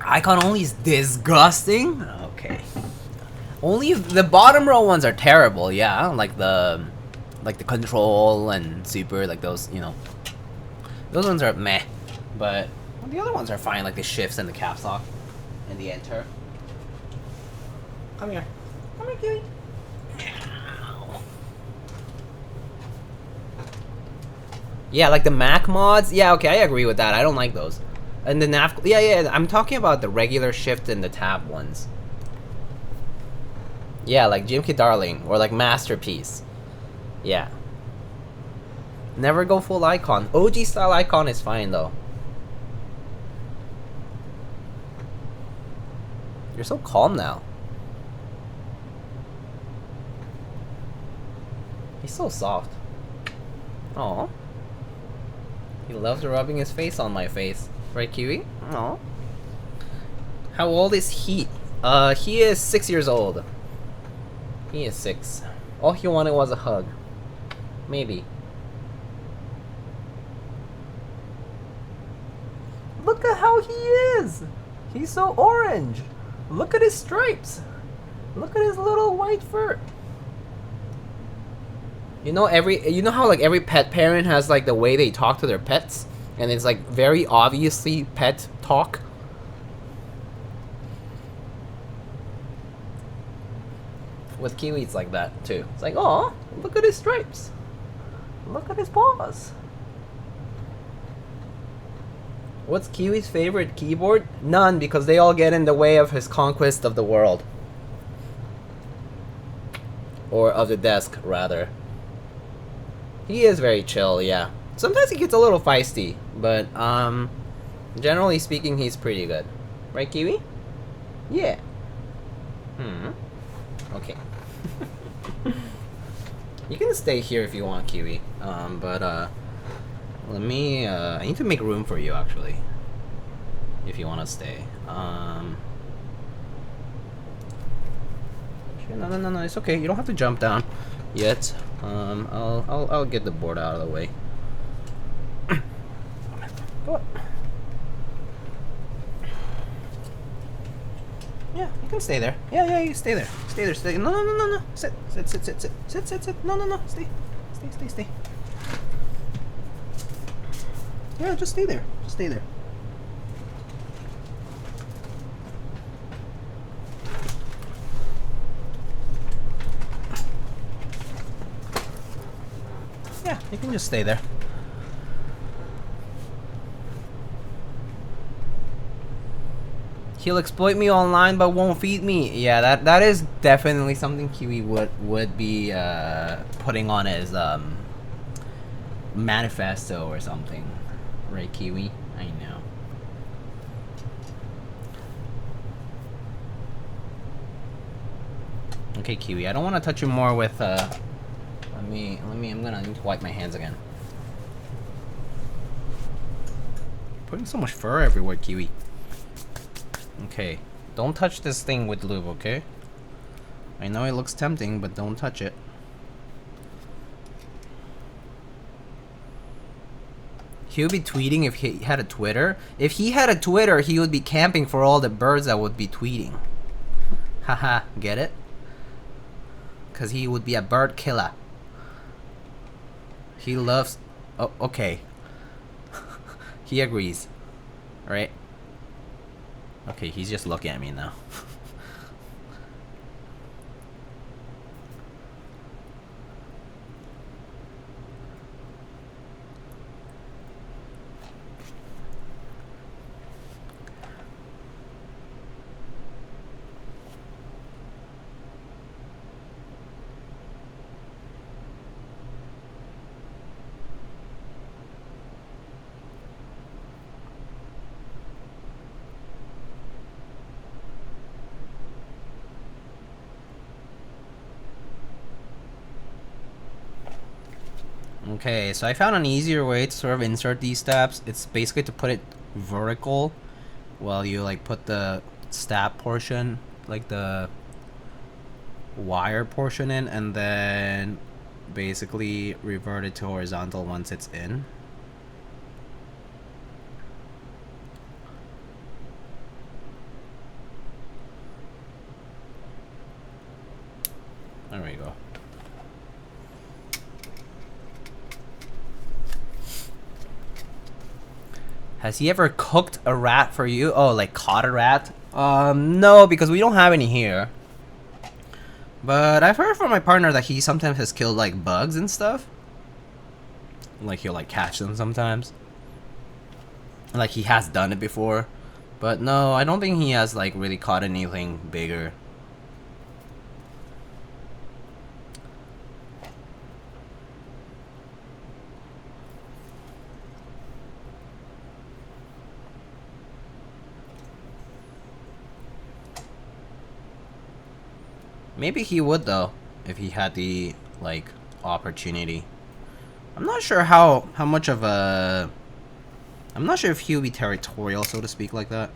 Icon only is disgusting. Okay. Only the bottom row ones are terrible. Yeah, like the control and super, like those, you know. Those ones are meh. But the other ones are fine, like the shifts and the caps lock and the enter. Come here, Kiwi. Yeah, like the Mac mods. Yeah, okay, I agree with that. I don't like those. And the nav, yeah, I'm talking about the regular shift and the tab ones. Yeah, like GMK Darling or like Masterpiece. Yeah. Never go full icon. OG style icon is fine though. You're so calm now. He's so soft. Aw. He loves rubbing his face on my face. Right, Kiwi? Aw. How old is he? He is 6 years old. He is 6. All he wanted was a hug. Maybe. Look at how he is! He's so orange! Look at his stripes! Look at his little white fur! You know how like every pet parent has like the way they talk to their pets? And it's like very obviously pet talk? With Kiwi it's like that too. It's like, oh, look at his stripes! Look at his paws! What's Kiwi's favorite keyboard? None, because they all get in the way of his conquest of the world. Or of the desk, rather. He is very chill, yeah. Sometimes he gets a little feisty, but generally speaking, he's pretty good. Right, Kiwi? Yeah. Okay. You can stay here if you want, Kiwi. Let me, I need to make room for you, actually. If you want to stay. No, it's okay. You don't have to jump down yet. I'll get the board out of the way. Go up. Yeah, you can stay there. Yeah, you stay there. Stay there. Stay. No. Sit. No. Stay. Yeah, just stay there. Just stay there. Yeah, you can just stay there. He'll exploit me online but won't feed me. Yeah, that is definitely something Kiwi would be putting on his manifesto or something. Right, Kiwi? I know. Okay, Kiwi, I don't want to touch you more with I'm gonna need to wipe my hands again. Putting so much fur everywhere, Kiwi. Okay, don't touch this thing with lube, okay? I know it looks tempting, but don't touch it. He would be tweeting if he had a Twitter. If he had a Twitter, he would be camping for all the birds that would be tweeting. Haha, get it? Because he would be a bird killer. He loves... Oh, okay. He agrees. Right? Okay, he's just looking at me now. Okay, so I found an easier way to sort of insert these stabs. It's basically to put it vertical while you like put the stab portion, like the wire portion in, and then basically revert it to horizontal once it's in. There we go. Has he ever cooked a rat for you? Oh, like caught a rat? No, because we don't have any here. But I've heard from my partner that he sometimes has killed like bugs and stuff. Like he'll like catch them sometimes. Like he has done it before. But no, I don't think he has like really caught anything bigger. Maybe he would though, if he had the like opportunity. I'm not sure how much of a... I'm not sure if he would be territorial, so to speak, like that.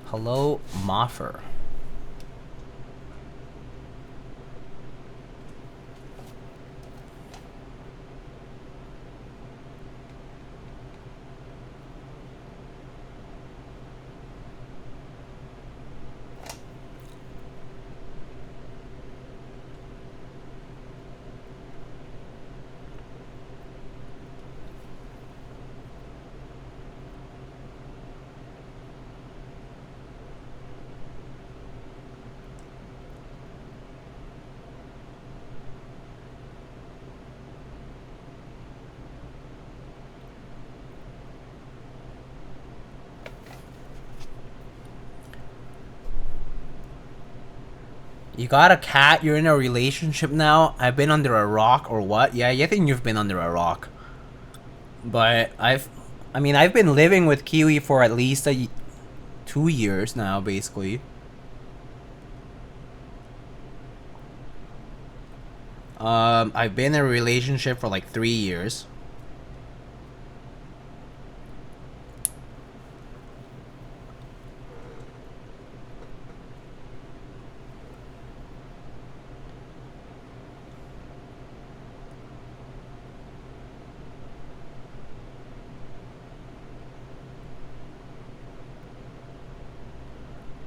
Hello, Moffer. You got a cat, you're in a relationship now. I've been under a rock or what? Yeah, I think you've been under a rock. But I've been living with Kiwi for at least 2 years now, basically. I've been in a relationship for like 3 years.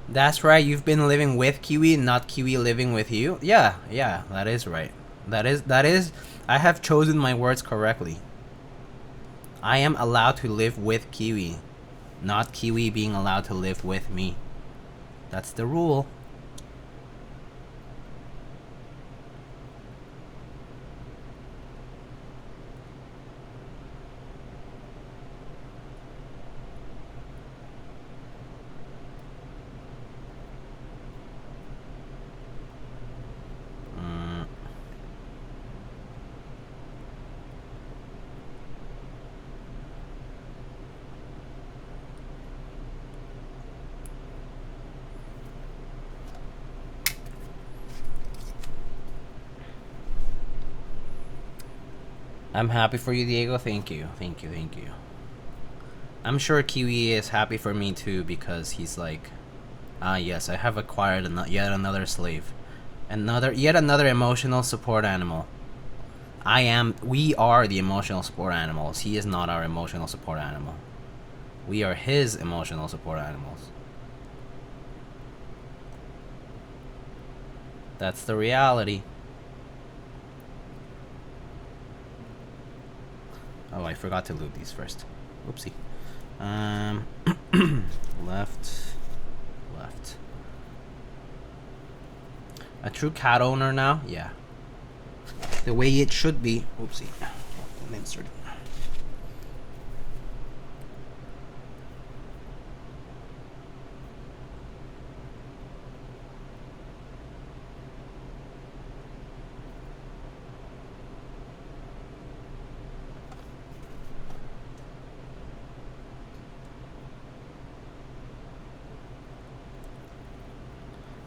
That's right, you've been living with Kiwi, not Kiwi living with you? Yeah, that is right. That is, I have chosen my words correctly. I am allowed to live with Kiwi, not Kiwi being allowed to live with me. That's the rule. I'm happy for you, Diego. Thank you. I'm sure Kiwi is happy for me too, because he's like, ah yes, I have acquired yet another slave. Yet another emotional support animal. We are the emotional support animals. He is not our emotional support animal. We are his emotional support animals. That's the reality. Oh, I forgot to lube these first. Oopsie. Left. A true cat owner now? Yeah. The way it should be. Oopsie. Insert.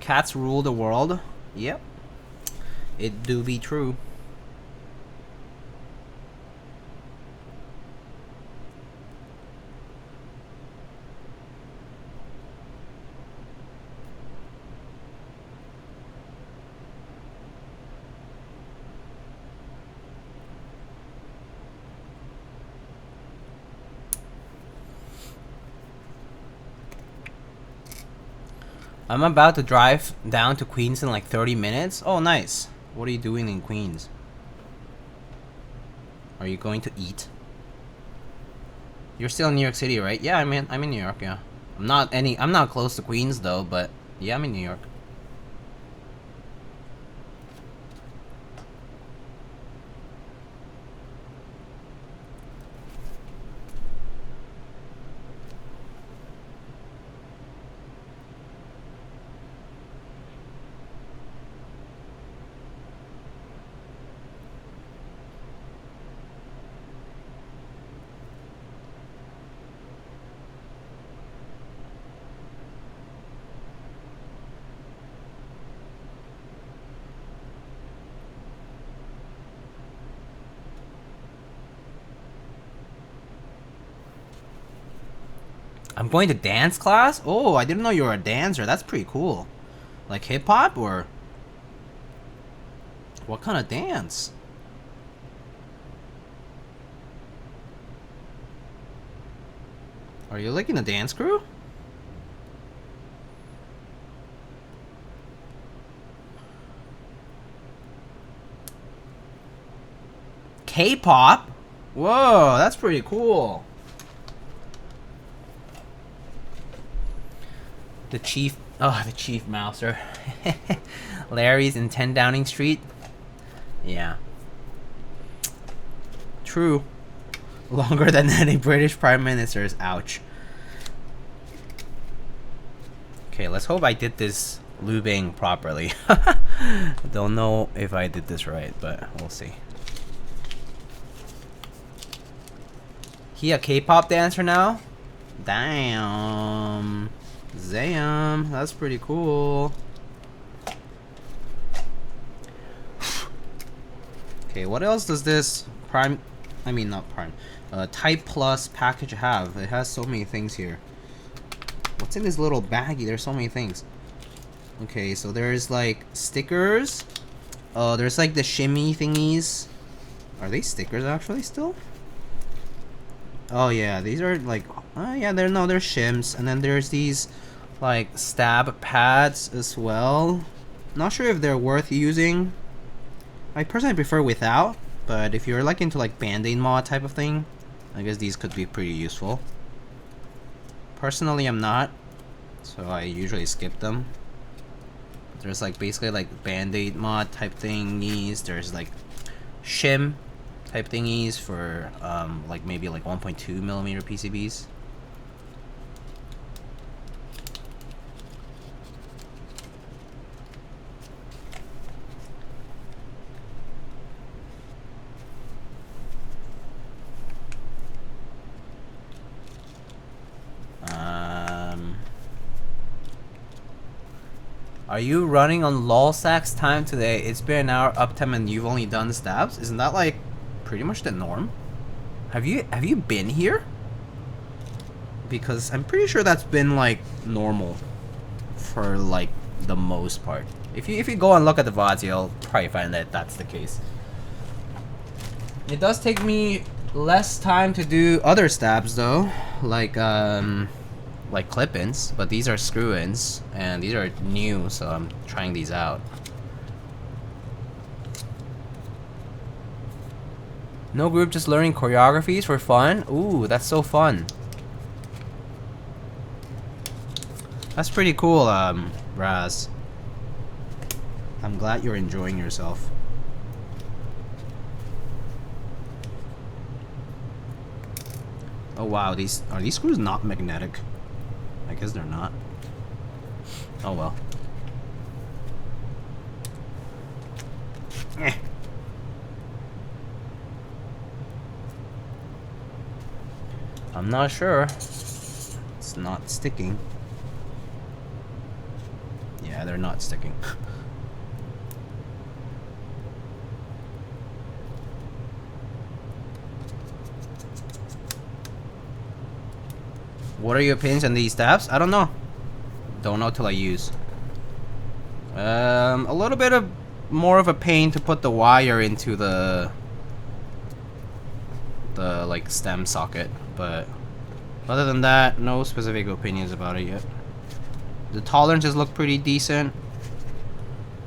Cats rule the world? Yep. It do be true. I'm about to drive down to Queens in like 30 minutes. Oh, nice. What are you doing in Queens? Are you going to eat? You're still in New York City, right? Yeah, I'm in New York, yeah. I'm not close to Queens though, but yeah, I'm in New York. I'm going to dance class? Oh, I didn't know you were a dancer. That's pretty cool. Like hip hop or what kind of dance? Are you like in a dance crew? K-pop? Whoa, that's pretty cool. The chief mouser. Larry's in 10 Downing Street. Yeah. True. Longer than any British Prime Ministers. Ouch. Okay, let's hope I did this lubing properly. Don't know if I did this right, but we'll see. He a K-pop dancer now? Damn. Zam. That's pretty cool. Okay, what else does this Prime... I mean, not Prime. TypePlus package have? It has so many things here. What's in this little baggie? There's so many things. Okay, so there's like stickers. There's like the shimmy thingies. Are they stickers actually still? Oh yeah, these are like, yeah, they're shims. And then there's these like stab pads as well. Not sure if they're worth using. I personally prefer without, but if you're like into like band-aid mod type of thing, I guess these could be pretty useful. Personally, I'm not, so I usually skip them. There's like basically like band-aid mod type thingies. There's like shim type thingies for like maybe like 1.2 millimeter PCBs. Are you running on lolstacks time today? It's been an hour uptime and you've only done stabs? Isn't that like pretty much the norm? Have you been here? Because I'm pretty sure that's been like normal for like the most part. If you go and look at the VODs, you'll probably find that that's the case. It does take me less time to do other stabs though, like clip-ins, but these are screw-ins, and these are new, so I'm trying these out. No group, just learning choreographies for fun? Ooh, that's so fun. That's pretty cool, Raz. I'm glad you're enjoying yourself. Oh wow, are these screws not magnetic? I guess they're not. Oh well. Eh. I'm not sure. It's not sticking. Yeah, they're not sticking. What are your opinions on these stabs? I don't know. Don't know till I use. A little bit of more of a pain to put the wire into the like stem socket, but other than that, no specific opinions about it yet. The tolerances look pretty decent.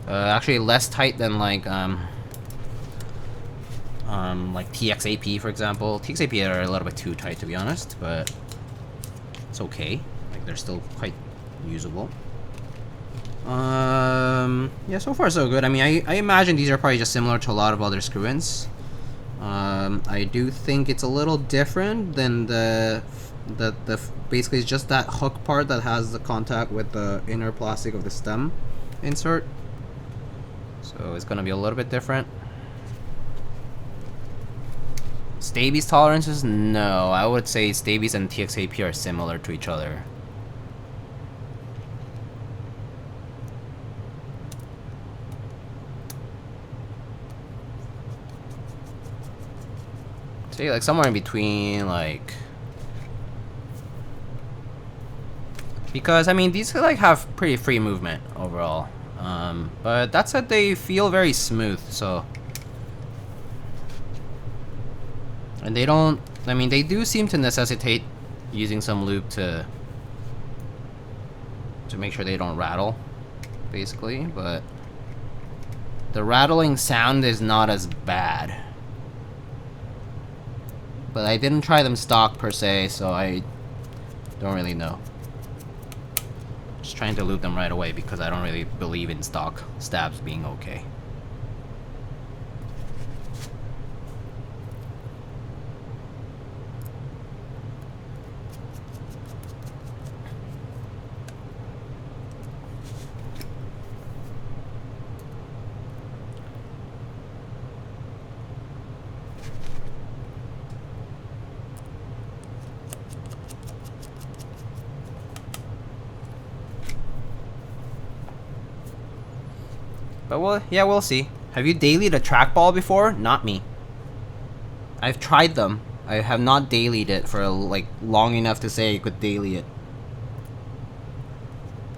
Actually less tight than like TXAP, for example. TXAP are a little bit too tight, to be honest, but it's okay. Like they're still quite usable. Yeah, so far so good. I mean, I imagine these are probably just similar to a lot of other screw-ins. I do think it's a little different than the basically it's just that hook part that has the contact with the inner plastic of the stem insert. So it's gonna be a little bit different. Stabi's tolerances? No, I would say Stabi's and TXAP are similar to each other. Say like somewhere in between, like, because I mean these like have pretty free movement overall, but that said, they feel very smooth. So, and they don't. I mean, they do seem to necessitate using some lube to make sure they don't rattle, basically. But the rattling sound is not as bad. But I didn't try them stock per se, so I don't really know. Just trying to loop them right away because I don't really believe in stock stabs being okay. But we'll see. Have you dailied a trackball before? Not me. I've tried them. I have not dailied it for like long enough to say I could daily it.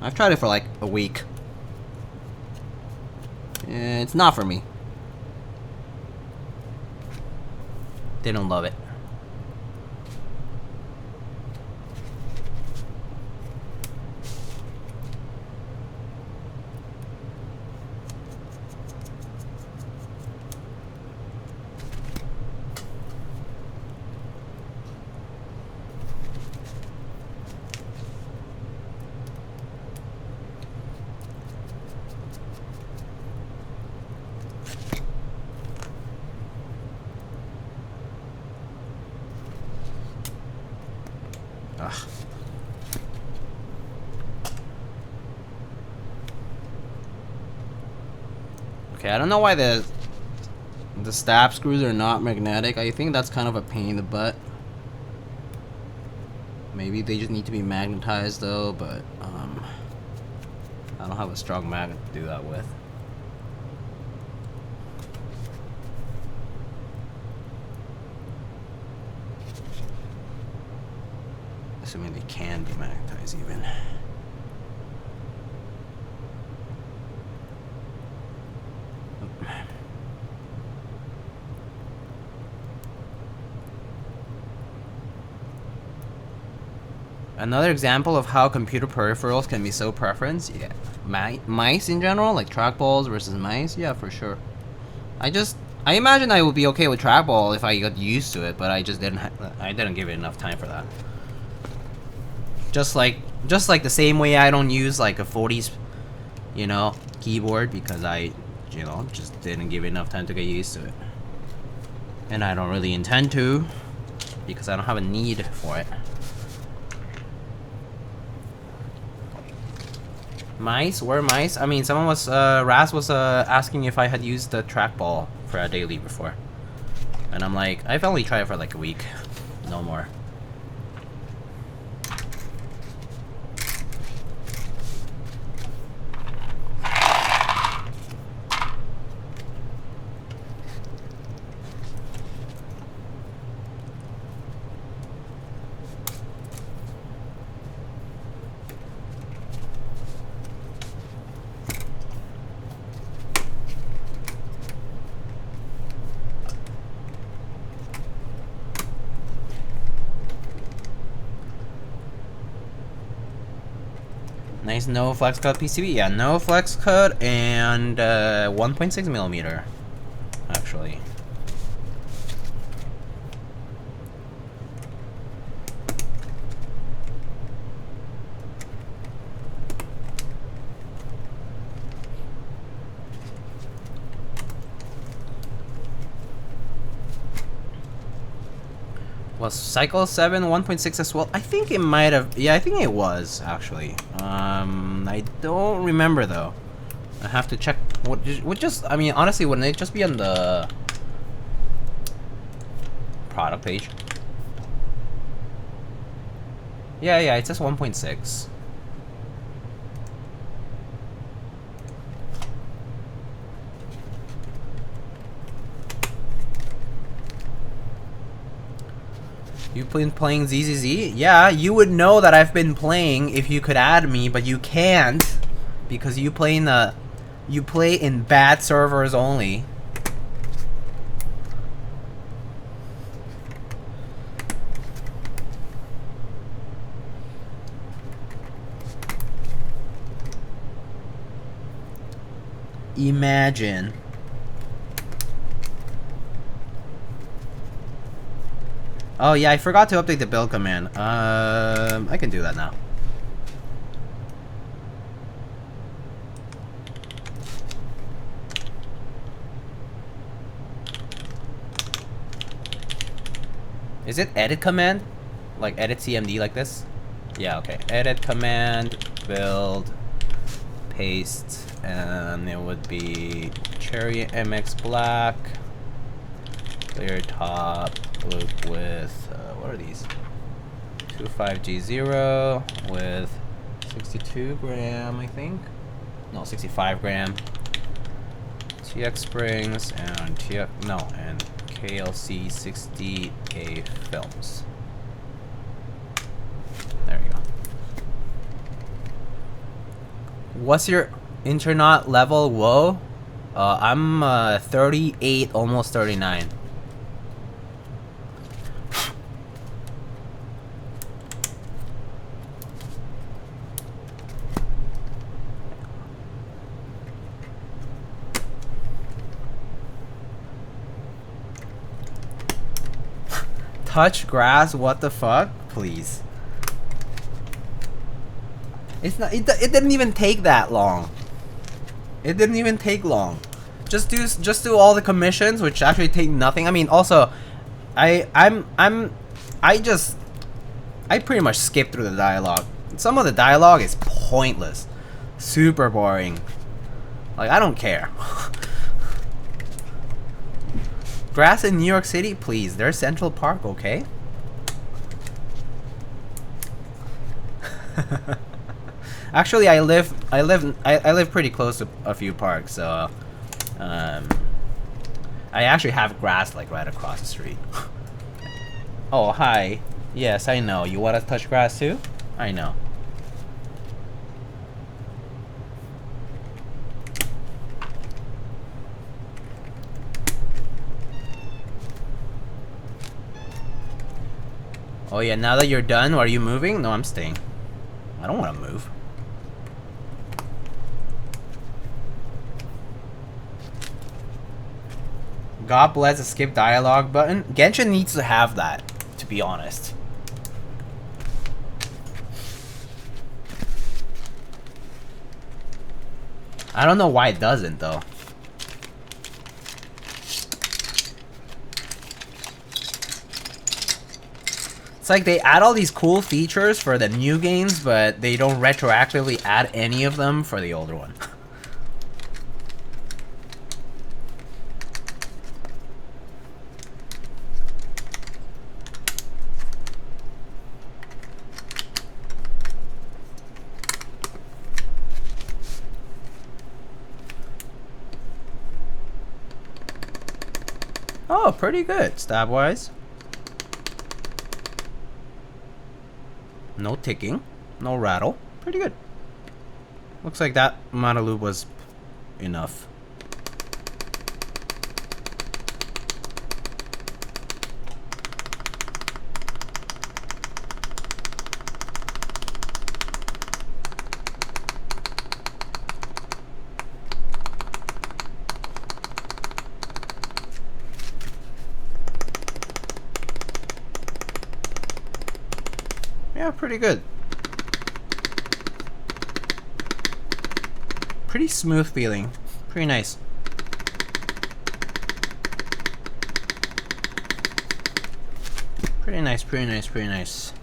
I've tried it for like a week. It's not for me. Didn't love it. Ugh. Okay, I don't know why the stab screws are not magnetic. I think that's kind of a pain in the butt. Maybe they just need to be magnetized though, but I don't have a strong magnet to do that with. Assuming they can be magnetized even. Another example of how computer peripherals can be so preference, yeah. Mice in general, like trackballs versus mice, yeah, for sure. I imagine I would be okay with trackball if I got used to it, but I just didn't give it enough time for that. Just like the same way I don't use like a 40s, you know, keyboard because I, you know, just didn't give it enough time to get used to it. And I don't really intend to because I don't have a need for it. Mice? Where mice? I mean, someone was, Raz was asking if I had used the trackball for a daily before. And I'm like, I've only tried it for like a week. No more. Nice no flex cut PCB. Yeah, no flex cut and 1.6 millimeter, actually. Was Cycle 7 1.6 as well? I think it might have. Yeah, I think it was actually. I don't remember though. I have to check. Would just? I mean, honestly, wouldn't it just be on the product page? Yeah, it says 1.6. You've been playing ZZZ? Yeah, you would know that I've been playing if you could add me, but you can't because you play in bad servers only. Imagine. Oh yeah, I forgot to update the build command. I can do that now. Is it edit command? Like edit CMD like this? Yeah, okay. Edit command, build, paste, and it would be Cherry MX Black, clear top, loop with, what are these? 25G0 with 62 gram, I think. No, 65 gram. TX springs and and KLC 60K films. There you go. What's your internet level? Whoa. I'm 38, almost 39. Touch grass? What the fuck? Please. It's not. It didn't even take that long. It didn't even take long. Just do all the commissions, which actually take nothing. I mean, also, I pretty much skip through the dialogue. Some of the dialogue is pointless, super boring. Like, I don't care. Grass in New York City, please. There's Central Park, okay? Actually, I live pretty close to a few parks, so I actually have grass like right across the street. Oh, hi. Yes, I know. You want to touch grass too? I know. Oh yeah, now that you're done, are you moving? No, I'm staying. I don't want to move. God bless the skip dialogue button. Genshin needs to have that, to be honest. I don't know why it doesn't, though. It's like they add all these cool features for the new games, but they don't retroactively add any of them for the older one. Oh, pretty good, stab-wise. No ticking, no rattle. Pretty good. Looks like that amount of lube was enough. Yeah, pretty good. Pretty smooth feeling. Pretty nice. Pretty nice, pretty nice, pretty nice.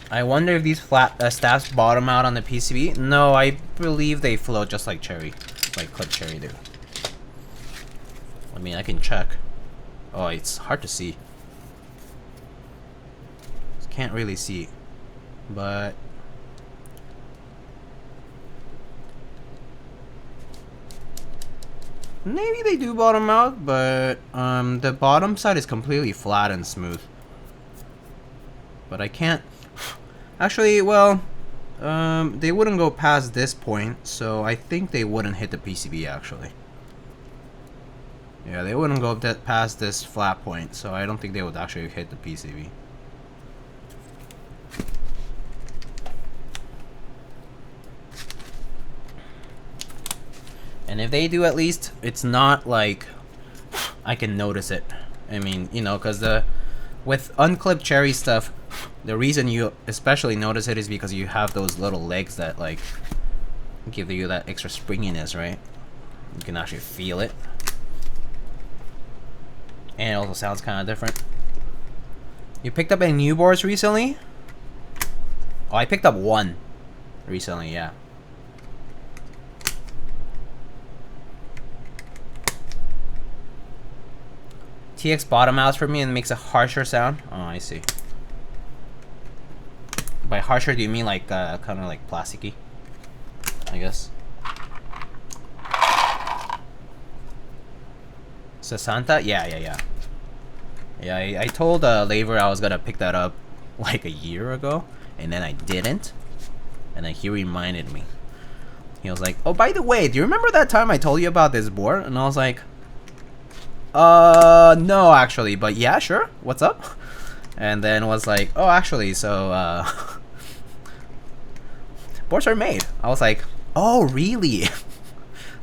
I wonder if these flat stabs bottom out on the PCB. No, I believe they float just like Cherry, like Clip Cherry do. I mean, I can check. Oh, it's hard to see. Can't really see, but maybe they do bottom out, but the bottom side is completely flat and smooth. But I can't actually, well, they wouldn't go past this point, so I think they wouldn't hit the PCB actually. Yeah, they wouldn't go past this flat point, so I don't think they would actually hit the PCB. And if they do, at least it's not like I can notice it. I mean, you know, because with unclipped Cherry stuff, the reason you especially notice it is because you have those little legs that like give you that extra springiness, right? You can actually feel it. And it also sounds kind of different. You picked up any new boards recently? Oh, I picked up one recently, yeah. TX bottom outs for me and makes a harsher sound. Oh, I see. harsher, do you mean like kind of like plasticky? I guess. Santa? Yeah. Yeah, I told Laver I was gonna pick that up like a year ago, and then I didn't. And then he reminded me. He was like, "Oh, by the way, do you remember that time I told you about this board?" And I was like, no, actually, but yeah, sure. What's up?" And then was like, "Oh, actually, so boards are made." I was like, "Oh, really?"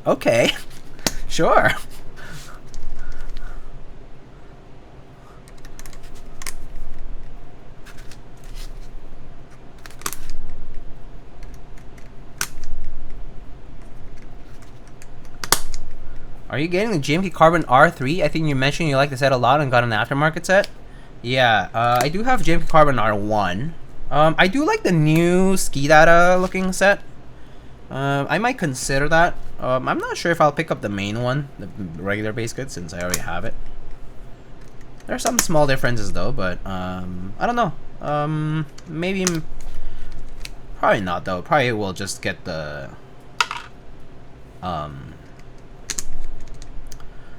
Okay, sure. Are you getting the GMK Carbon R3? I think you mentioned you like the set a lot and got an aftermarket set. Yeah, I do have GMK Carbon R1. I do like the new Ski Data looking set. I might consider that. I'm not sure if I'll pick up the main one, the regular base kit, since I already have it. There are some small differences though, but I don't know. Maybe, probably not though. Probably we'll just get the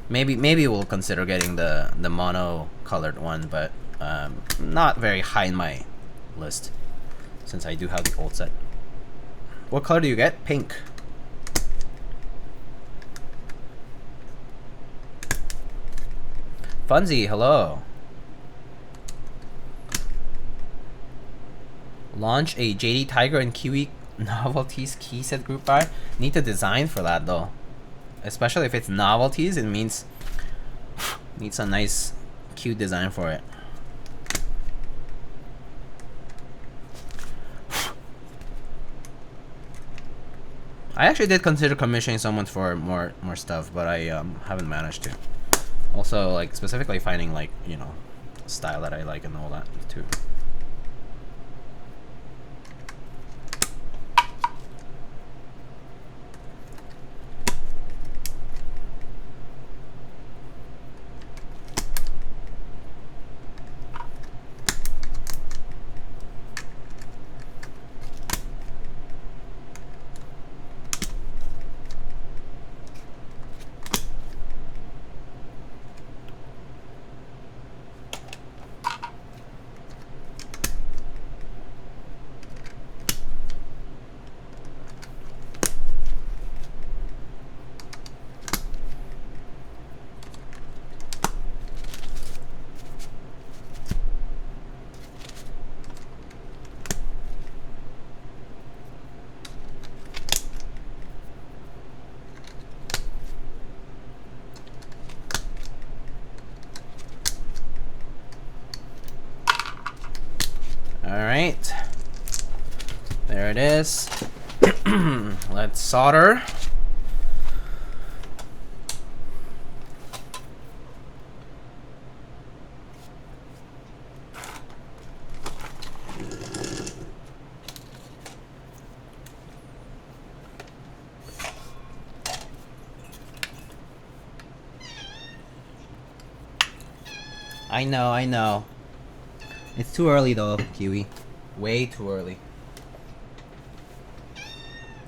maybe we'll consider getting the mono colored one, but not very high in my list since I do have the old set. What color do you get? Pink. Funzy, hello. Launch a JD Tiger and Kiwi Novelties key set group buy. Need to design for that though. Especially if it's novelties, it means needs a nice cute design for it. I actually did consider commissioning someone for more stuff, but I haven't managed to. Also, like specifically finding like, you know, style that I like and all that too. Alright, there it is. Let's solder. I know. It's too early though, Kiwi. Way too early.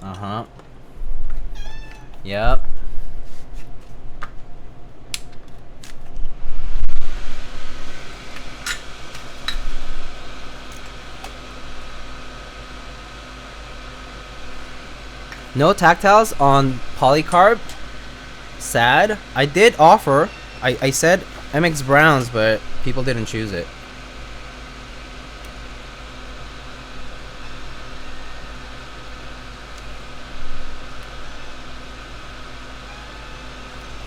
Uh-huh. Yep. No tactiles on polycarb? Sad. I did offer. I said MX Browns, but people didn't choose it.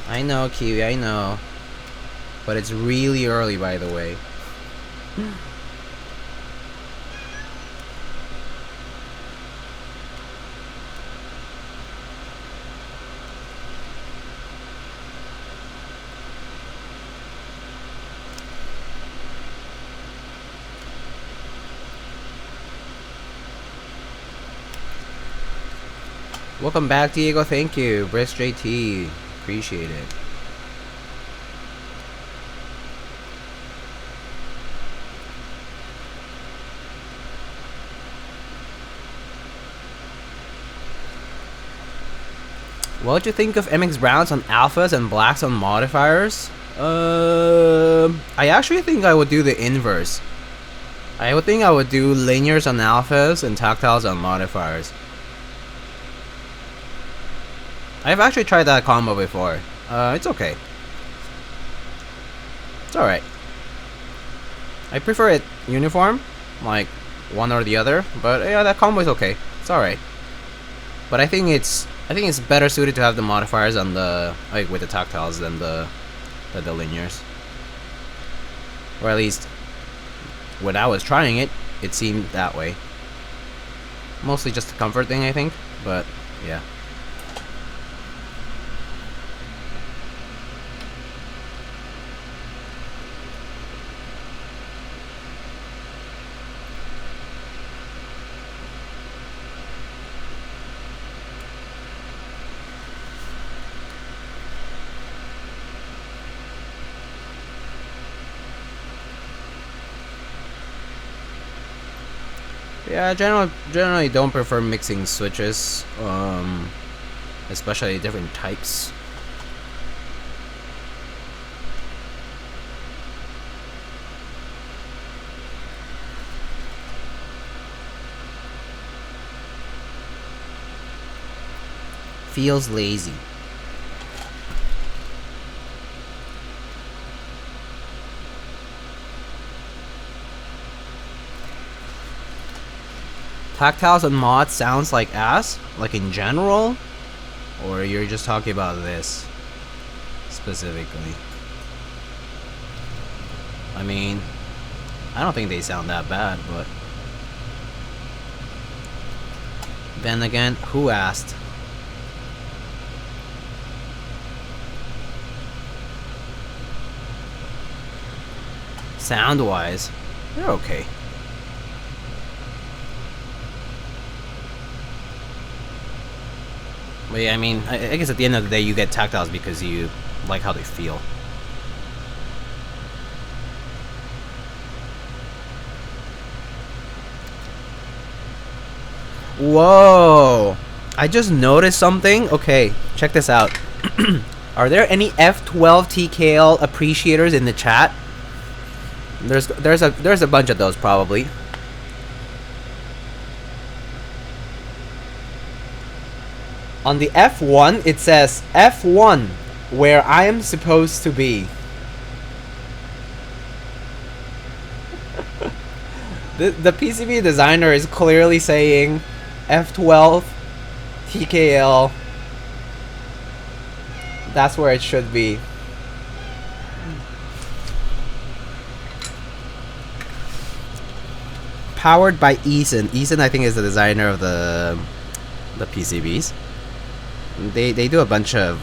I know, Kiwi, I know. But it's really early, by the way. Welcome back, Diego. Thank you. Brisk JT. Appreciate it. What do you think of MX browns on alphas and blacks on modifiers? I actually think I would do the inverse. I would think I would do linears on alphas and tactiles on modifiers. I've actually tried that combo before. It's okay. It's alright. I prefer it uniform, like one or the other, but yeah, that combo is okay. It's alright. But I think it's better suited to have the modifiers on the with the tactiles than the linears. Or at least when I was trying it, it seemed that way. Mostly just a comfort thing, I think, but yeah. Yeah, generally don't prefer mixing switches, especially different types. Feels lazy. Tactiles and mods sounds like ass, like in general, or you're just talking about this specifically? I mean, I don't think they sound that bad, but then again, who asked? Sound-wise, they're okay. But yeah, I mean, I guess at the end of the day, you get tactiles because you like how they feel. Whoa! I just noticed something. Okay, check this out. Are there any F12 TKL appreciators in the chat? There's a bunch of those probably. On the F1, it says F1, where I am supposed to be. The PCB designer is clearly saying F12 TKL. That's where it should be. Powered by Eason. Eason, I think, is the designer of the PCBs. They do a bunch of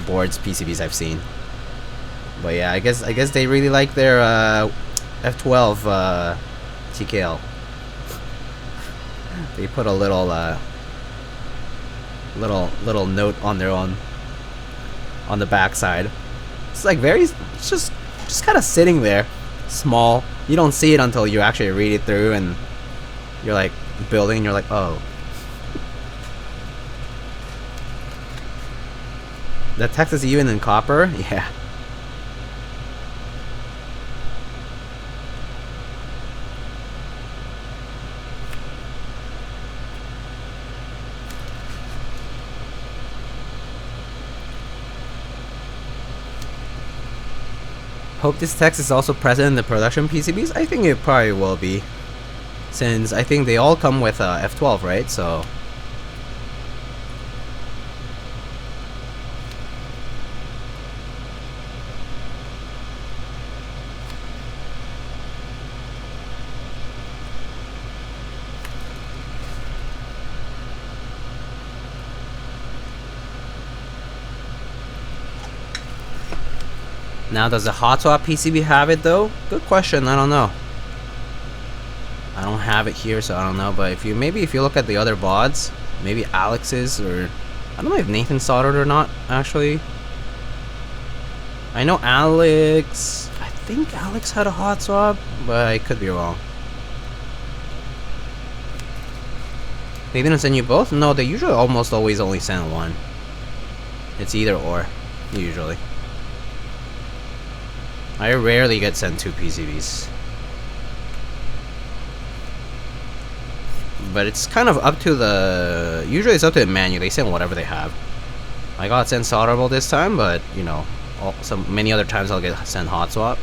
boards, PCBs I've seen. But yeah, I guess they really like their F12 TKL. They put a little note on their own on the back side. It's like it's just kind of sitting there, small. You don't see it until you actually read it through, and you're like building, and you're like, oh. The text is even in copper? Yeah. Hope this text is also present in the production PCBs? I think it probably will be, since I think they all come with F12, right? So now, does the hot swap PCB have it though? Good question. I don't know. I don't have it here, so I don't know. But if you look at the other bods, maybe Alex's, or I don't know if Nathan soldered or not. Actually, I know Alex. I think Alex had a hot swap, but I could be wrong. They didn't send you both? No, they usually almost always only send one. It's either or, usually. I rarely get sent 2 PCBs. But it's kind of up to the... Usually it's up to the menu. They send whatever they have. I got sent solderable this time, but, you know, many other times I'll get sent hot swap.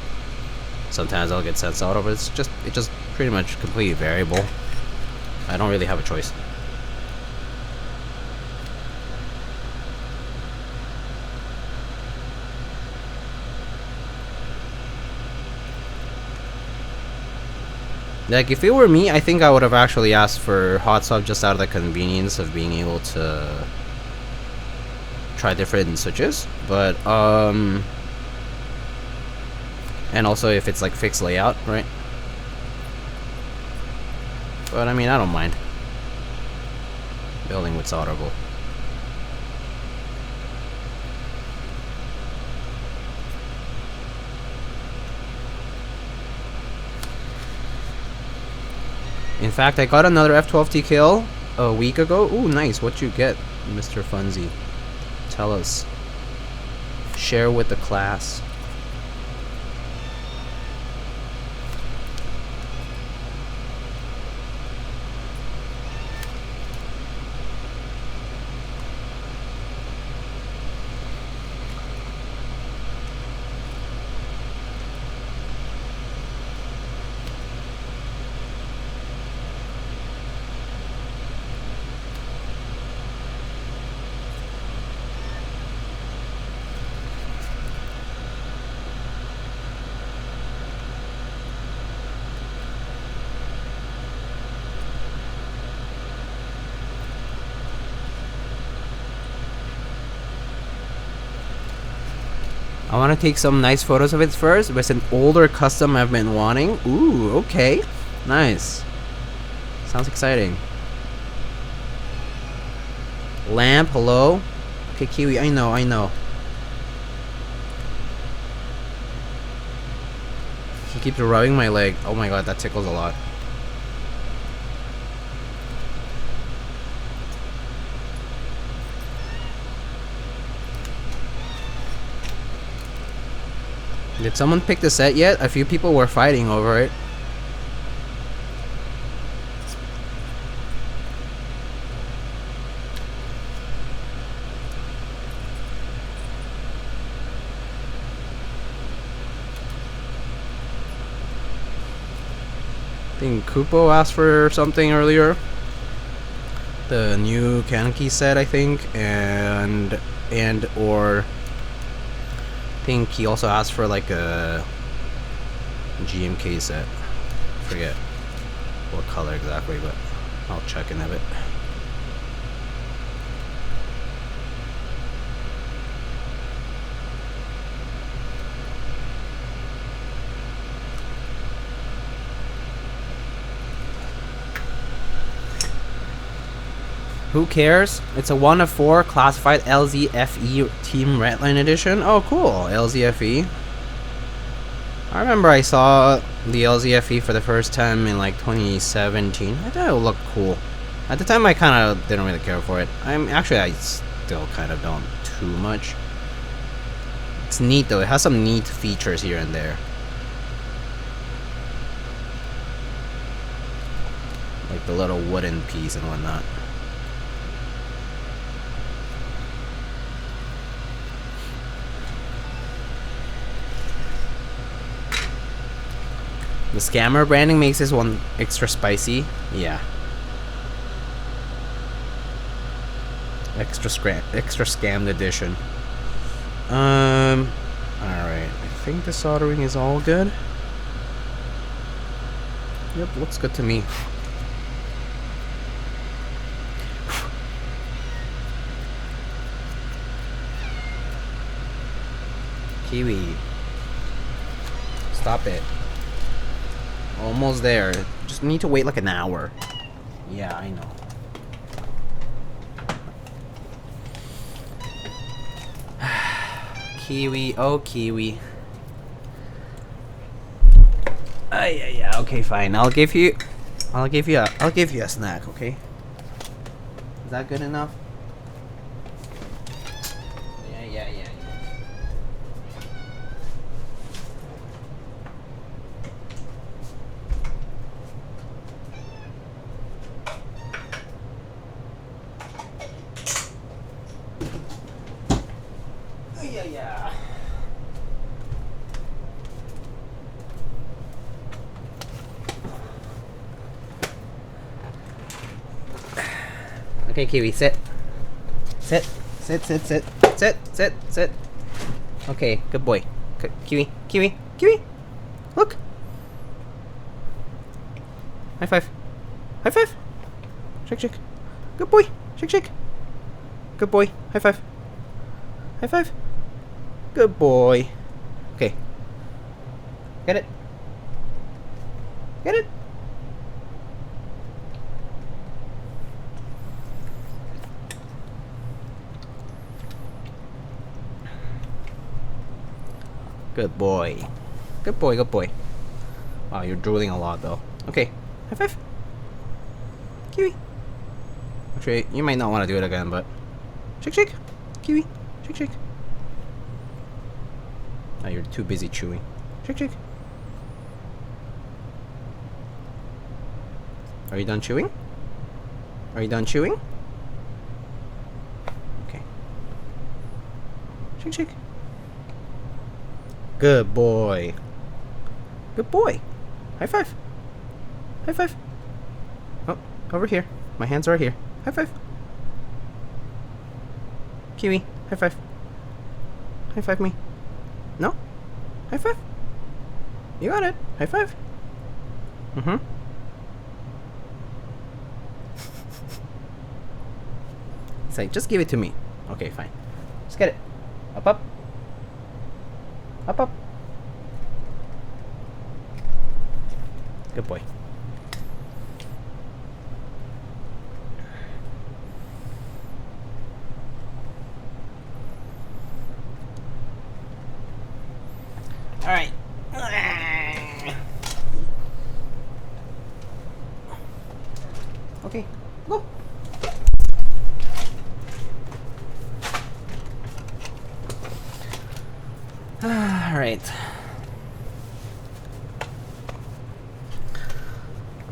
Sometimes I'll get sent solderable. It's just pretty much completely variable. I don't really have a choice. Like, if it were me, I think I would have actually asked for hot swap just out of the convenience of being able to try different switches. But, and also if it's like fixed layout, right? But I mean, I don't mind building with solderable. In fact, I got another F12T kill a week ago. Ooh, nice. What'd you get, Mr. Funzy? Tell us. Share with the class. I want to take some nice photos of it first. But it's an older custom I've been wanting. Ooh, okay. Nice. Sounds exciting. Lamp, hello? Okay, Kiwi, I know. He keeps rubbing my leg. Oh my god, that tickles a lot. Did someone pick the set yet? A few people were fighting over it. I think Kupo asked for something earlier. The new Kaneki set, I think, or I think he also asked for like a GMK set. Forget what color exactly, but I'll check in a bit. Who cares? It's a 1 of 4 classified LZFE Team Redline Edition. Oh, cool. LZFE. I remember I saw the LZFE for the first time in like 2017. I thought it looked cool. At the time, I kind of didn't really care for it. I still kind of don't too much. It's neat though. It has some neat features here and there. Like the little wooden piece and whatnot. The scammer branding makes this one extra spicy. Yeah. Extra scammed edition. Alright. I think the soldering is all good. Yep, looks good to me. Kiwi. Stop it. Almost there. Just need to wait like an hour. Yeah, I know. Kiwi, oh Kiwi. Yeah, okay, fine. I'll give you a snack, okay? Is that good enough? Yeah. Yeah. Okay, Kiwi, sit. Sit. Okay, good boy. Kiwi. Look. High five. Shake. Good boy. Shake. Good boy. High five. Good boy. Okay. Get it. Good boy. Good boy. Wow, you're drooling a lot though. Okay. High five. Kiwi. Actually, you might not want to do it again, but shake. Kiwi. Shake. Oh, you're too busy chewing. Shake. Are you done chewing? Okay. Shake. Good boy. High five. Oh, over here. My hands are here. High five. Kiwi, high five. High five me. No? High five. You got it. High five. It's like, just give it to me. Okay, fine. Just get it. Up. Good boy. All right. Okay, go. All right.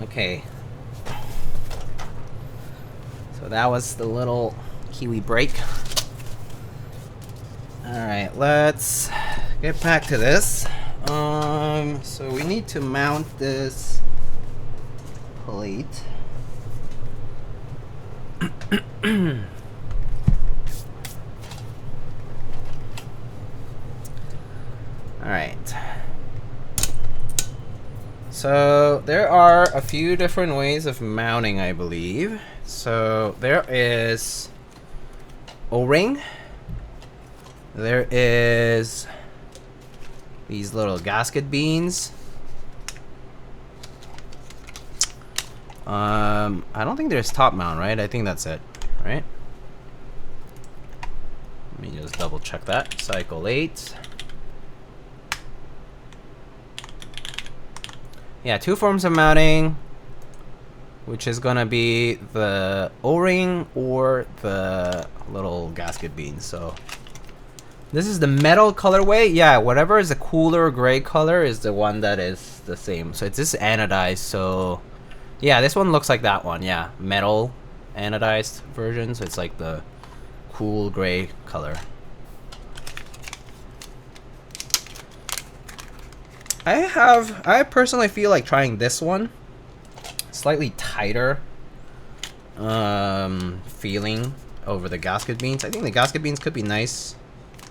Okay. So that was the little Kiwi break. All right, let's get back to this. So we need to mount this plate. All right. So there are a few different ways of mounting, I believe. So there is O-ring. There is these little gasket beans. I don't think there's top mount, right? I think that's it, right? Let me just double check that. Cycle8. Yeah, two forms of mounting, which is gonna be the O-ring or the little gasket beans. So this is the metal colorway. Yeah, whatever is a cooler gray color is the one that is the same. So it's this anodized. So yeah, this one looks like that one. Yeah, metal anodized version. So it's like the cool gray color. I personally feel like trying this one. Slightly tighter feeling over the gasket beans. I think the gasket beans could be nice,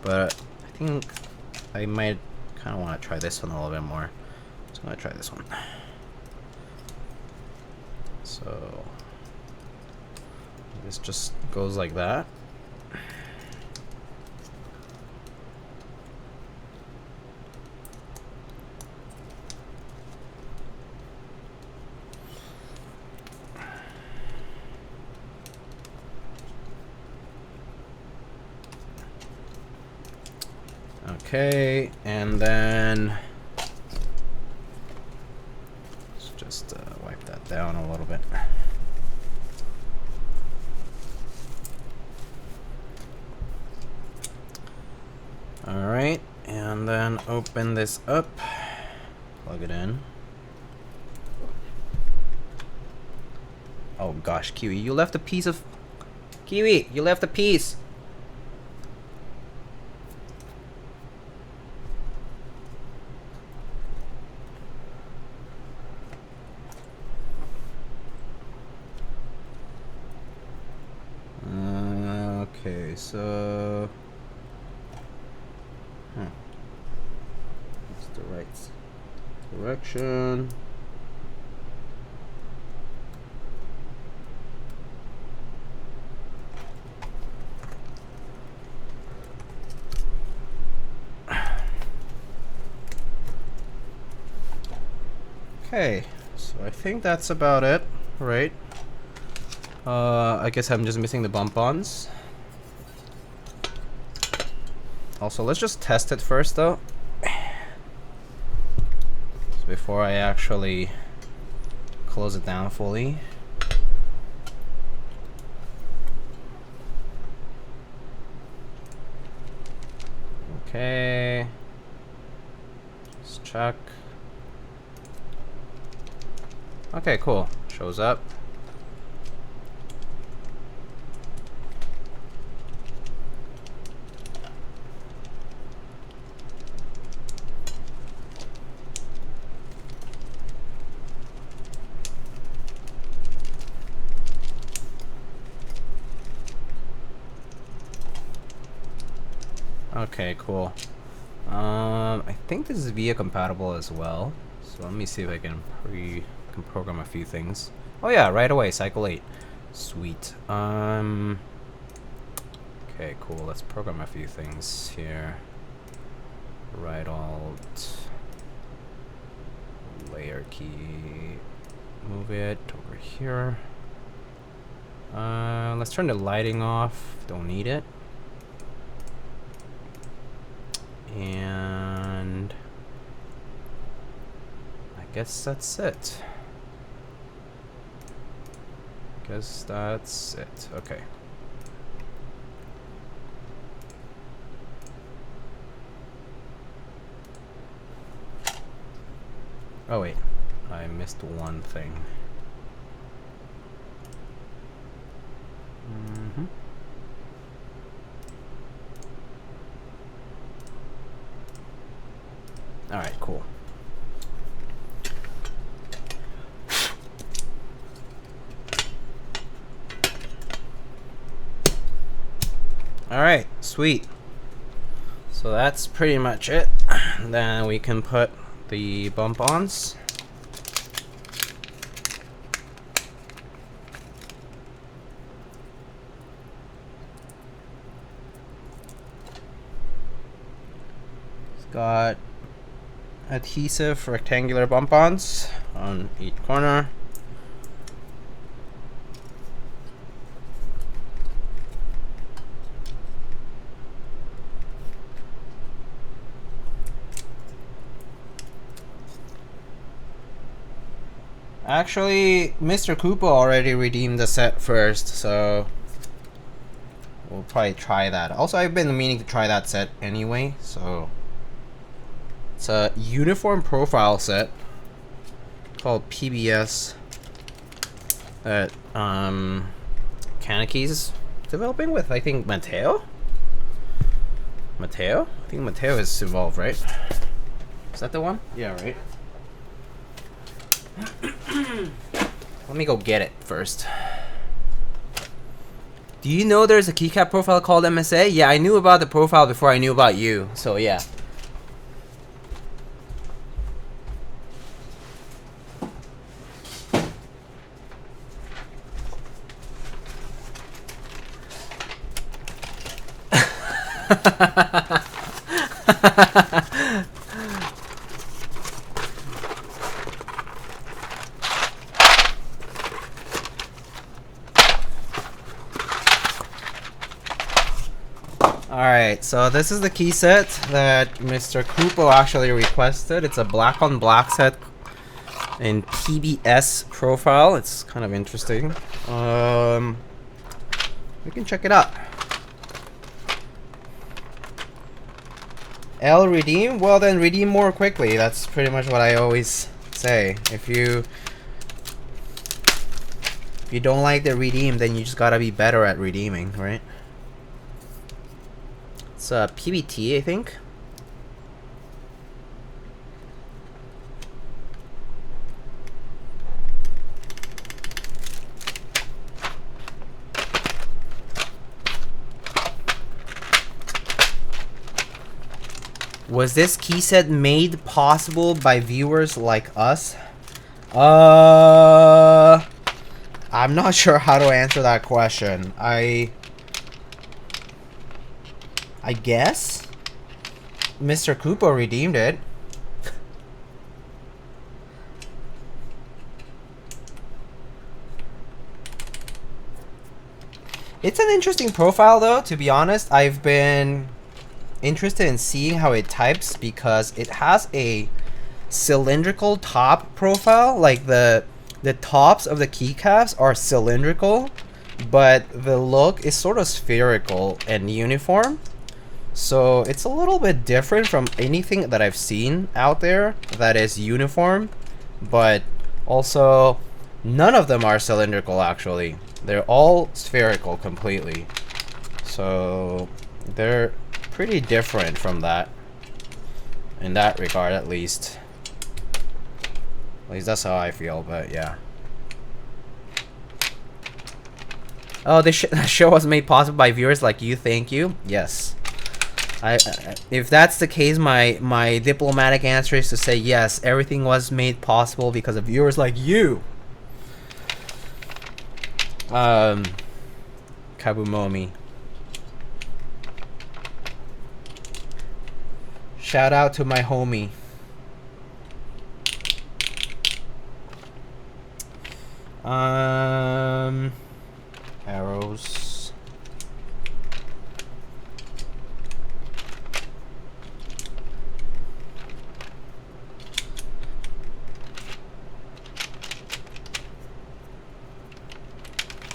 but I think I might kind of want to try this one a little bit more. So I'm gonna try this one. So this just goes like that. Okay, and then let's just wipe that down a little bit. Alright, and then open this up, plug it in. Oh gosh, Kiwi, you left a piece of... Kiwi, you left a piece! Okay, so... What's the right direction? Okay, so I think that's about it, right? I guess I'm just missing the bump-ons. Also, let's just test it first, though. So before I actually close it down fully. Okay. Let's check. Okay, cool. Shows up. Okay, cool. I think this is VIA compatible as well. So let me see if I can program a few things. Oh yeah, right away, Cycle8. Sweet. Okay, cool. Let's program a few things here. Right alt. Layer key. Move it over here. Let's turn the lighting off. Don't need it. And I guess that's it. Okay. Oh wait, I missed one thing. Alright, cool. Alright, sweet. So that's pretty much it. Then we can put the bump-ons. It's got adhesive rectangular bump-ons on each corner. Actually, Mr. Koopa already redeemed the set first, so we'll probably try that. Also, I've been meaning to try that set anyway, so it's a uniform profile set called PBS that Kaneki's developing with, I think, Mateo? I think Mateo is involved, right? Is that the one? Yeah, right? Let me go get it first. Do you know there's a keycap profile called MSA? Yeah, I knew about the profile before I knew about you, so yeah. Alright, so this is the key set that Mr. Koopo actually requested. It's a black on black set in PBS profile. It's kind of interesting. We can check it out. L redeem? Well, then redeem more quickly. That's pretty much what I always say. If you don't like the redeem, then you just gotta be better at redeeming, right? It's a PBT, I think. Was this key set made possible by viewers like us? I'm not sure how to answer that question. I guess Mr. Koopa redeemed it. It's an interesting profile though, to be honest. I've been interested in seeing how it types because it has a cylindrical top profile. Like the tops of the keycaps are cylindrical, but the look is sort of spherical and uniform. So it's a little bit different from anything that I've seen out there that is uniform, but also none of them are cylindrical actually. They're all spherical completely. So they're pretty different from that in that regard, at least. At least that's how I feel, but yeah. Oh, this show was made possible by viewers like you. Thank you. Yes. If that's the case, my diplomatic answer is to say yes. Everything was made possible because of viewers like you. Kabumomi. Shout out to my homie. Arrows.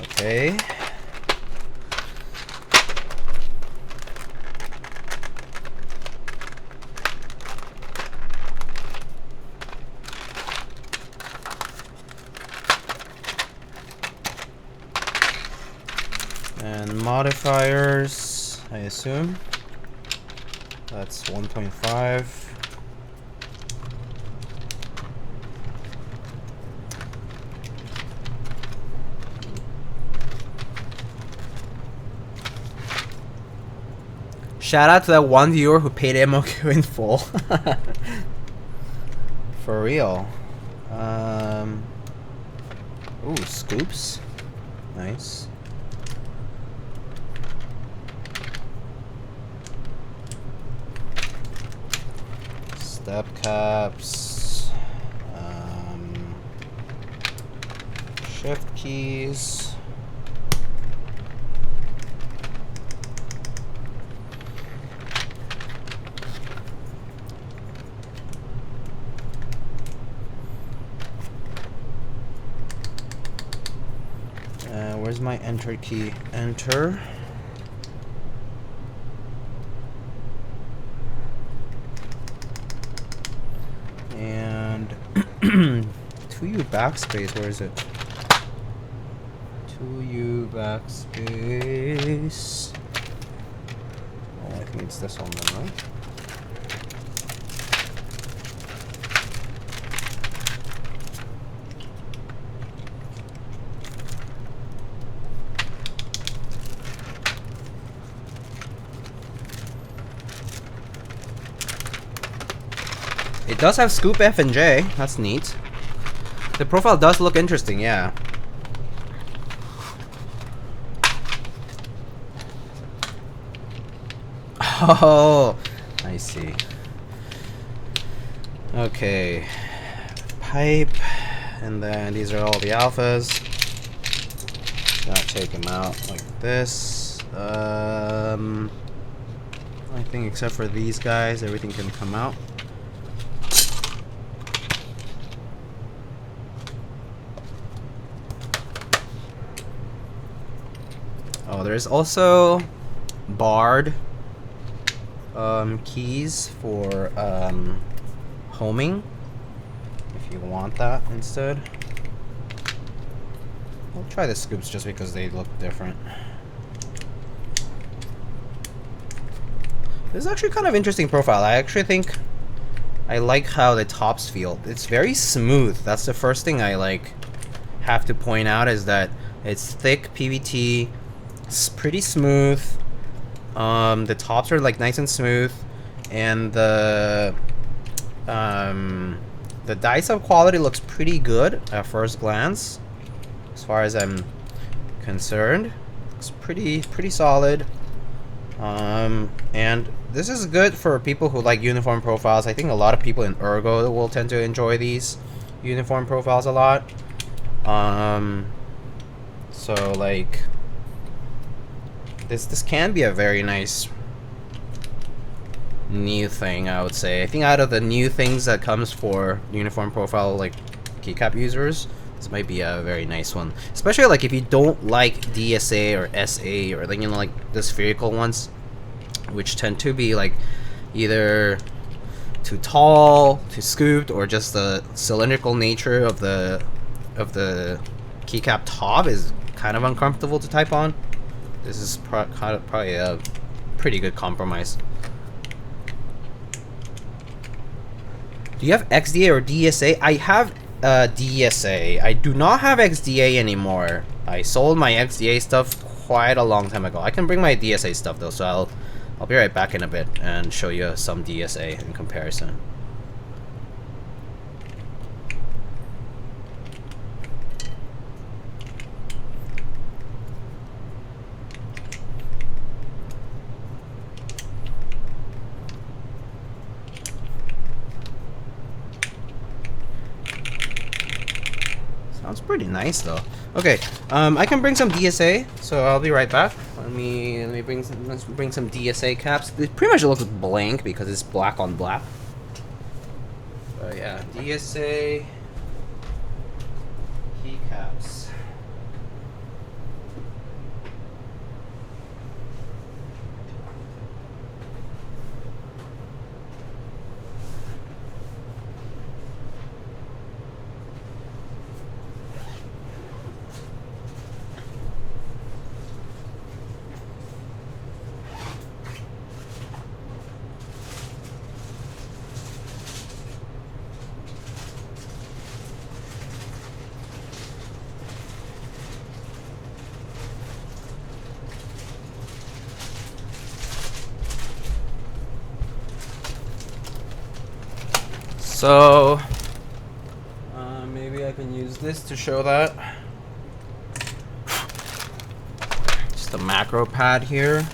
Okay. And modifiers, I assume. That's 1.5. Shout out to that one viewer who paid MOQ in full. For real. Ooh, scoops. Nice. Step caps. Shift keys. Where's my enter key? Enter. And 2U backspace, where is it? 2U backspace. Oh, I think it's this one then, right? It does have scoop F and J. That's neat. The profile does look interesting, yeah. Oh, I see. Okay. Pipe. And then these are all the alphas. Gotta take them out like this. I think except for these guys, everything can come out. Oh, there's also barred keys for homing if you want that instead. I'll try the scoops just because they look different. This is actually kind of interesting profile. I actually think I like how the tops feel. It's very smooth. That's the first thing I like have to point out, is that it's thick PVT. It's pretty smooth. The tops are like nice and smooth, and the die sub quality looks pretty good at first glance. As far as I'm concerned, it's pretty solid. And this is good for people who like uniform profiles. I think a lot of people in ergo will tend to enjoy these uniform profiles a lot. So like this can be a very nice new thing, I would say. I think out of the new things that comes for uniform profile like keycap users, this might be a very nice one. Especially like if you don't like DSA or SA, or like, you know, like the spherical ones, which tend to be like either too tall, too scooped, or just the cylindrical nature of the keycap top is kind of uncomfortable to type on. This is probably a pretty good compromise. Do you have XDA or DSA? I have DSA. I do not have XDA anymore. I sold my XDA stuff quite a long time ago. I can bring my DSA stuff though, so I'll be right back in a bit and show you some DSA in comparison. Sounds pretty nice though. Okay, I can bring some DSA, so I'll be right back. Let's bring some DSA caps. It pretty much looks blank because it's black on black. But yeah, DSA keycaps. So maybe I can use this to show that. Just a macro pad here.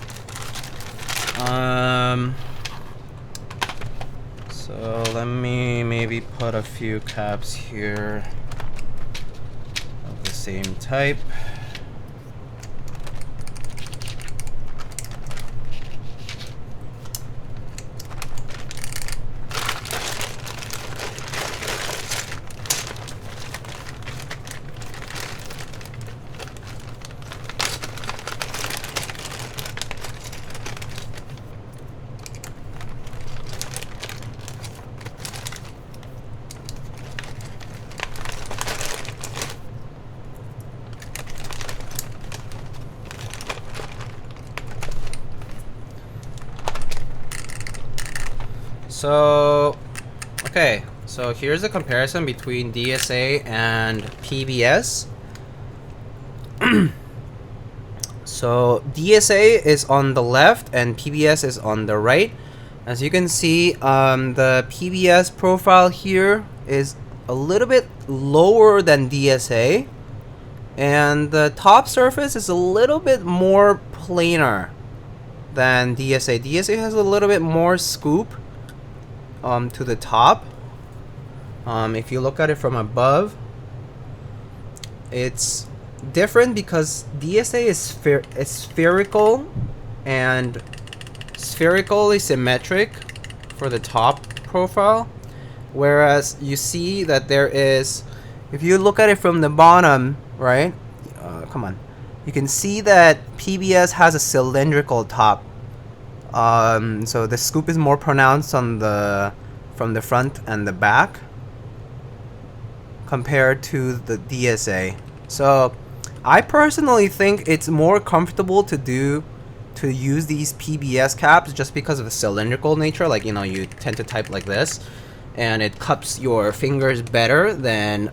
So let me maybe put a few caps here of the same type. So, okay, so here's a comparison between DSA and PBS. So DSA is on the left and PBS is on the right. As you can see, the PBS profile here is a little bit lower than DSA, and the top surface is a little bit more planar than DSA. DSA has a little bit more scoop to the top. If you look at it from above, it's different because DSA is spherical and spherically symmetric for the top profile, whereas you see that there is, if you look at it from the bottom, right, come on, you can see that PBS has a cylindrical top So the scoop is more pronounced on from the front and the back compared to the DSA. So I personally think it's more comfortable to use these PBS caps just because of the cylindrical nature. Like, you know, you tend to type like this, and it cups your fingers better than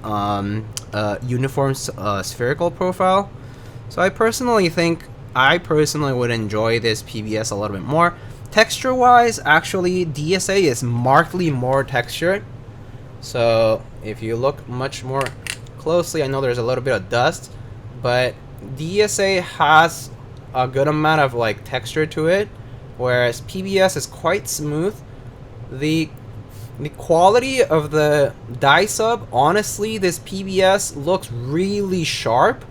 uniform spherical profile. So I personally would enjoy this PBS a little bit more. Texture wise, actually DSA is markedly more textured. So if you look much more closely, I know there's a little bit of dust, but DSA has a good amount of like texture to it, whereas PBS is quite smooth. The quality of the dye sub, honestly, this PBS looks really sharp.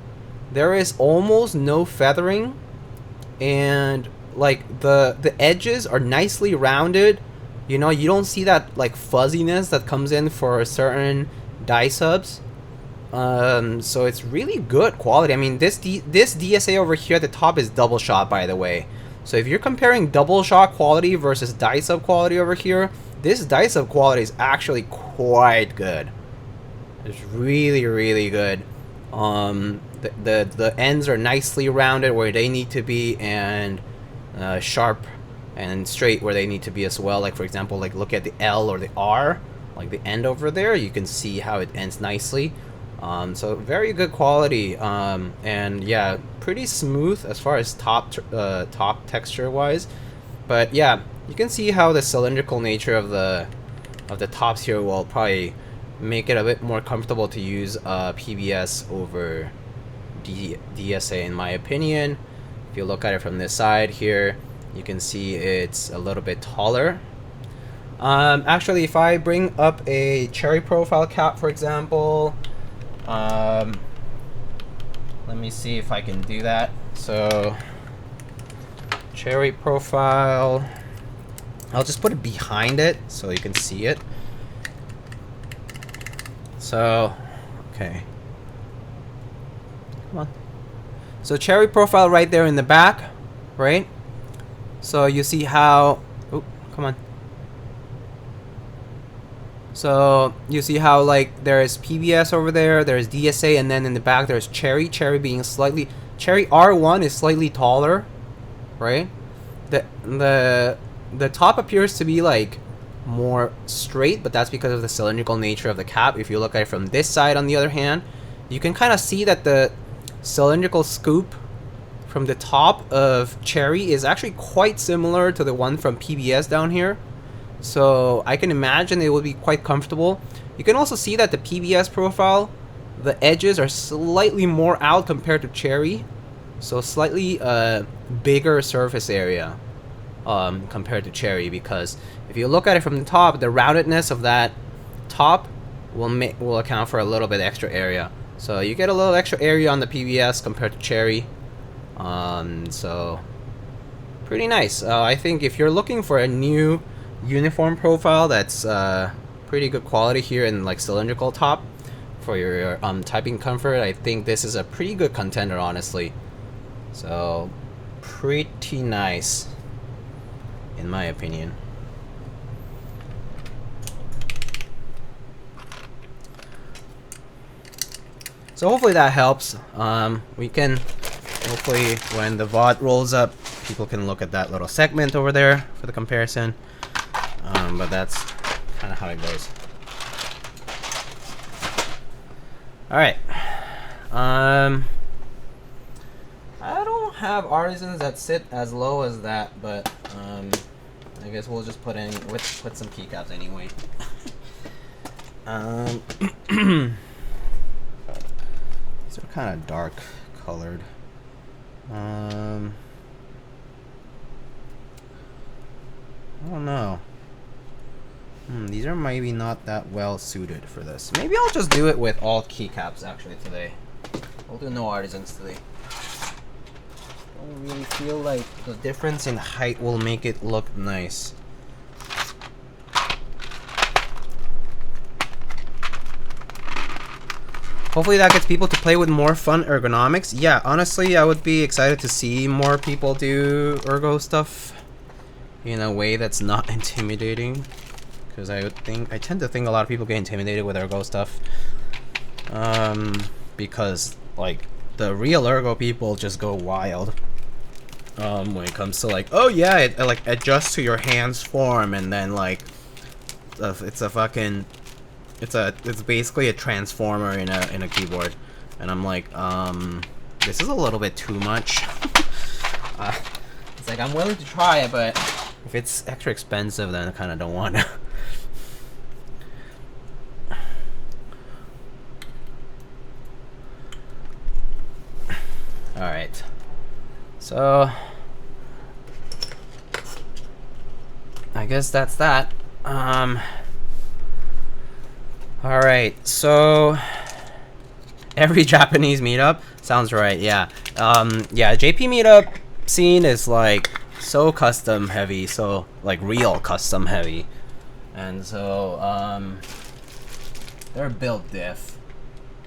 There is almost no feathering, and like the edges are nicely rounded. You know, you don't see that like fuzziness that comes in for certain dye subs. So it's really good quality. I mean, this DSA over here at the top is double shot, by the way. So if you're comparing double shot quality versus dye sub quality over here, this dye sub quality is actually quite good. It's really, really good. The ends are nicely rounded where they need to be, and sharp and straight where they need to be as well. Like, for example, like look at the L or the R, like the end over there, you can see how it ends nicely. So very good quality, and yeah, pretty smooth as far as top texture wise. But yeah, you can see how the cylindrical nature of the tops here will probably make it a bit more comfortable to use PBS over DSA, in my opinion. If you look at it from this side here, you can see it's a little bit taller. Actually, if I bring up a cherry profile cap, for example, let me see if I can do that. So cherry profile, I'll just put it behind it so you can see it. So, okay, come on. So cherry profile right there in the back, right? So you see how, oh, come on. So you see how like there's PBS over there, there's DSA, and then in the back there's cherry. Cherry being slightly, cherry R1 is slightly taller, right? The top appears to be like more straight, but that's because of the cylindrical nature of the cap. If you look at it from this side, on the other hand, you can kind of see that the cylindrical scoop from the top of cherry is actually quite similar to the one from PBS down here. So I can imagine it would be quite comfortable. You can also see that the PBS profile, the edges are slightly more out compared to cherry, so slightly bigger surface area compared to cherry, because if you look at it from the top, the roundedness of that top will account for a little bit extra area. So you get a little extra area on the PBS compared to cherry. So pretty nice. I think if you're looking for a new uniform profile that's pretty good quality here in like cylindrical top for your typing comfort, I think this is a pretty good contender, honestly. So pretty nice in my opinion. So hopefully that helps. We can hopefully, when the VOD rolls up, people can look at that little segment over there for the comparison. But that's kind of how it goes. All right. I don't have artisans that sit as low as that, but I guess we'll just put some keycaps anyway. These are kind of dark colored. I don't know. These are maybe not that well suited for this. Maybe I'll just do it with all keycaps actually today. We'll do no artisans today. Don't really feel like the difference in height will make it look nice. Hopefully that gets people to play with more fun ergonomics. Yeah, honestly, I would be excited to see more people do ergo stuff in a way that's not intimidating, because I tend to think a lot of people get intimidated with ergo stuff, because like the real ergo people just go wild when it comes to like, oh yeah, it like adjusts to your hand's form, and then like it's basically a transformer in a keyboard, and I'm like, this is a little bit too much. It's like, I'm willing to try it, but if it's extra expensive, then I kind of don't want to. Alright, so I guess that's that. Alright, so every Japanese meetup sounds right, yeah. Yeah, JP meetup scene is like so custom heavy, so like real custom heavy. And so they're built diff.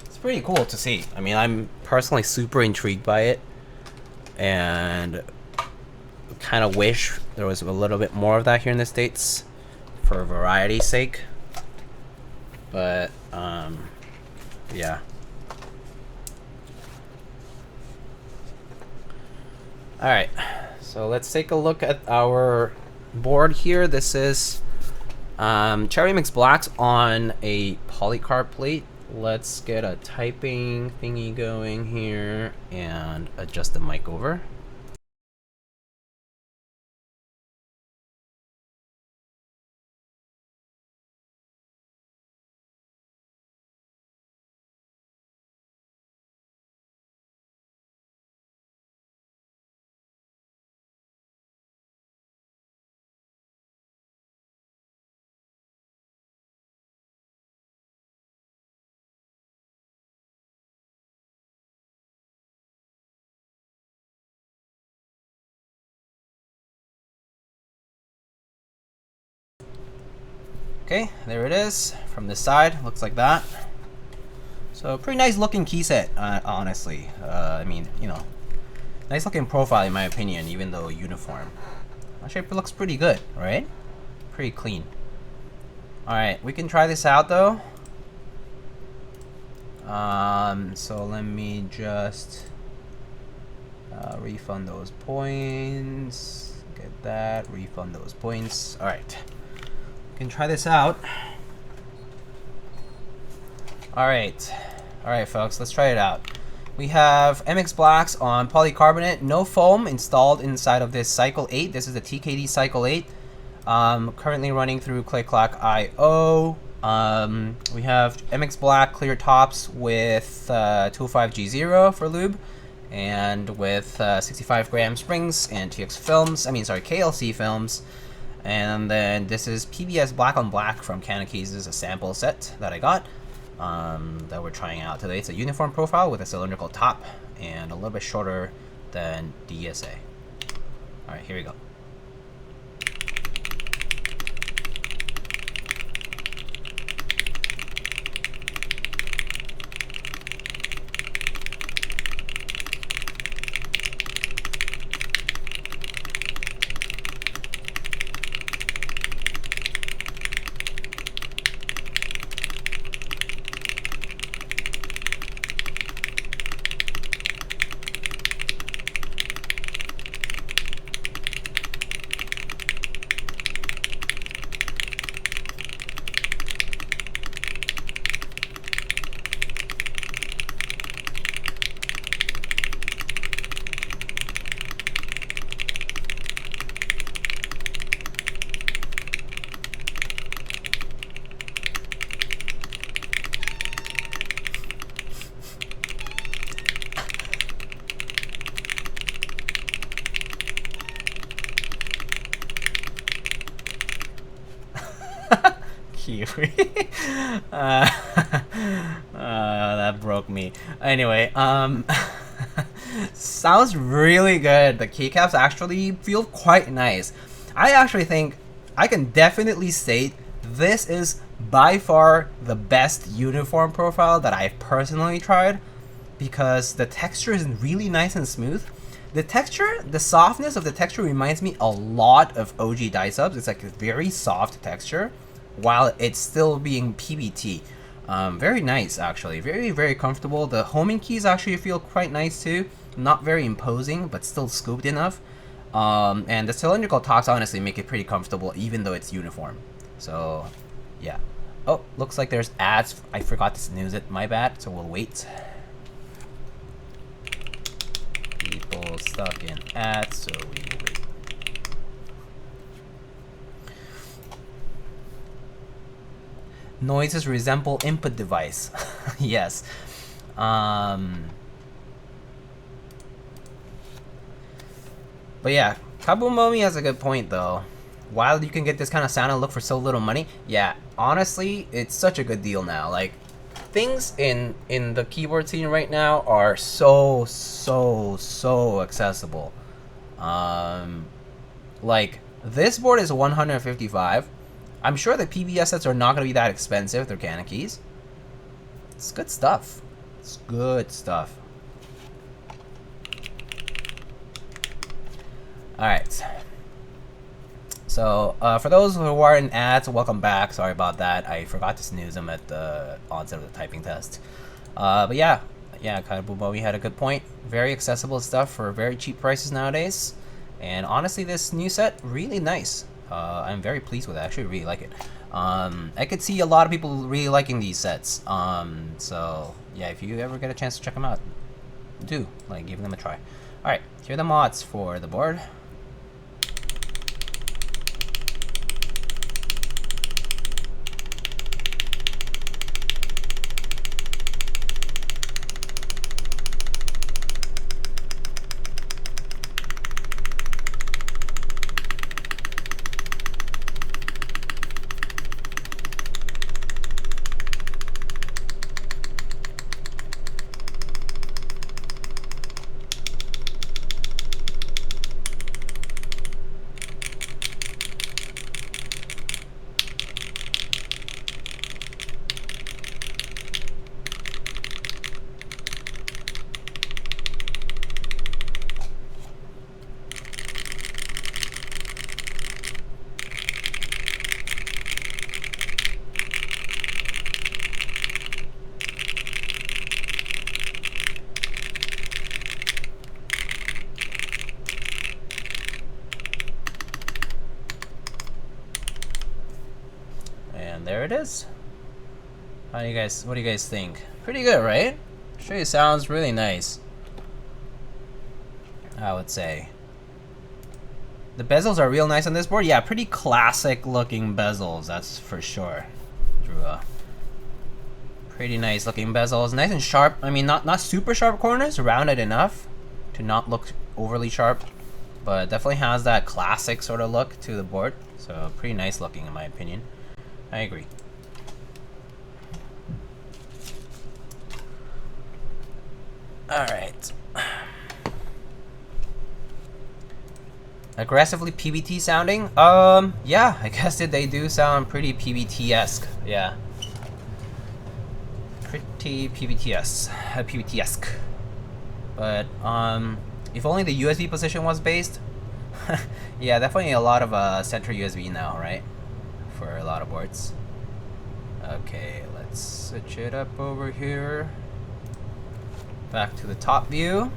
It's pretty cool to see. I mean, I'm personally super intrigued by it, and kind of wish there was a little bit more of that here in the States for variety's sake. But yeah. Alright, so let's take a look at our board here. This is Cherry Mix Blacks on a polycarb plate. Let's get a typing thingy going here and adjust the mic over. Okay, there it is from this side. Looks like that. So pretty nice looking key set, honestly. I mean, you know, nice looking profile in my opinion, even though uniform. The shape looks pretty good, right? Pretty clean. Alright, we can try this out though. So let me just refund those points. Get that, refund those points. Alright. We can try this out. Alright, folks, let's try it out. We have MX Blacks on polycarbonate, no foam installed inside of this Cycle8. This is the TKD Cycle8. Currently running through ClickClackIO. We have MX Black clear tops with 205G0 for lube, and with 65 gram springs and KLC films. And then this is PBS Black on Black from Canon Cases, a sample set that I got that we're trying out today. It's a uniform profile with a cylindrical top and a little bit shorter than DSA. All right, here we go. Kiwi. That broke me. Anyway, sounds really good. The keycaps actually feel quite nice. I actually think I can definitely state this is by far the best uniform profile that I've personally tried, because the texture is really nice and smooth. The texture, the softness of the texture reminds me a lot of OG dye subs. It's like a very soft texture, while it's still being PBT. Very nice, actually. Very, very comfortable. The homing keys actually feel quite nice too. Not very imposing, but still scooped enough. And the cylindrical tops honestly make it pretty comfortable, even though it's uniform. So, yeah. Oh, looks like there's ads. I forgot to snooze it. My bad. So we'll wait. People stuck in ads, so we will wait. Noises resemble input device. Yes. But yeah, Kabumomi has a good point though. While you can get this kind of sound and look for so little money, yeah, honestly, it's such a good deal now. Like, things in the keyboard scene right now are so accessible. Like, this board is $155. I'm sure the PBS sets are not going to be that expensive. They're Canon keys. It's good stuff. It's good stuff. Alright. So, for those who are in ads, welcome back. Sorry about that. I forgot to snooze them at the onset of the typing test. But yeah, Kabumomi had a good point. Very accessible stuff for very cheap prices nowadays. And honestly, this new set, really nice. I'm very pleased with it. I actually really like it. I could see a lot of people really liking these sets. So yeah, if you ever get a chance to check them out, do like give them a try. All right, here are the mods for the board. There it is. What do you guys think? Pretty good, right? Sure, it sounds really nice, I would say. The bezels are real nice on this board. Yeah, pretty classic looking bezels, that's for sure. Drew a pretty nice looking bezels, nice and sharp. I mean, not super sharp corners, rounded enough to not look overly sharp, but definitely has that classic sort of look to the board. So pretty nice looking in my opinion. I agree. All right. Aggressively PBT sounding? Yeah, I guess they do sound pretty PBT-esque. Yeah. Pretty PBT-esque. But, if only the USB position was based. Yeah, definitely a lot of center USB now, right? For a lot of boards. Okay, let's switch it up over here. Back to the top view.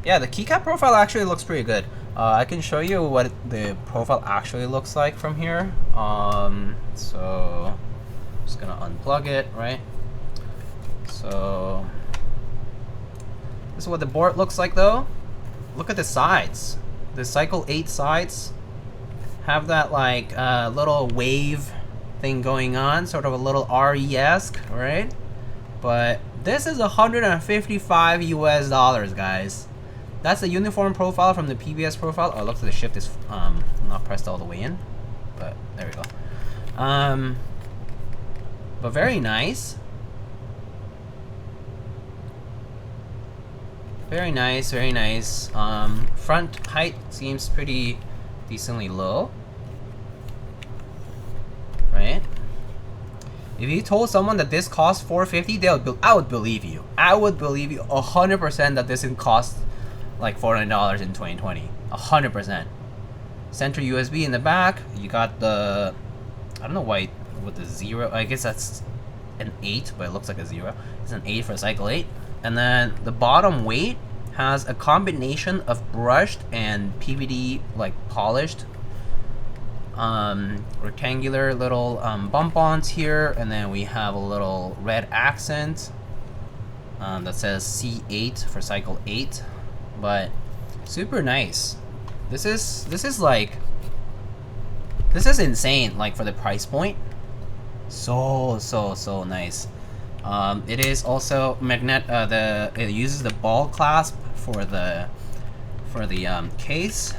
Yeah, the keycap profile actually looks pretty good. I can show you what the profile actually looks like from here. So I'm just gonna unplug it, right? So this is what the board looks like though. Look at the sides. The Cycle8 sides have that like little wave thing going on, sort of a little RE-esque, right? But this is $155 US, guys. That's the uniform profile from the PBS profile. Oh, it looks like the shift is not pressed all the way in, but there we go. But very nice. Very nice, very nice. Front height seems pretty decently low, right? If you told someone that this costs $450, I would believe you. I would believe you 100% that this would cost like $400 in 2020. 100%. Center USB in the back. You got the, I don't know why with the 0. I guess that's an 8, but it looks like a 0. It's an 8 for Cycle8. And then the bottom weight has a combination of brushed and PVD like polished rectangular little bump-ons here, and then we have a little red accent that says C8 for Cycle8, but super nice. This is like, this is insane, like for the price point. So nice. It is also it uses the ball clasp for the case.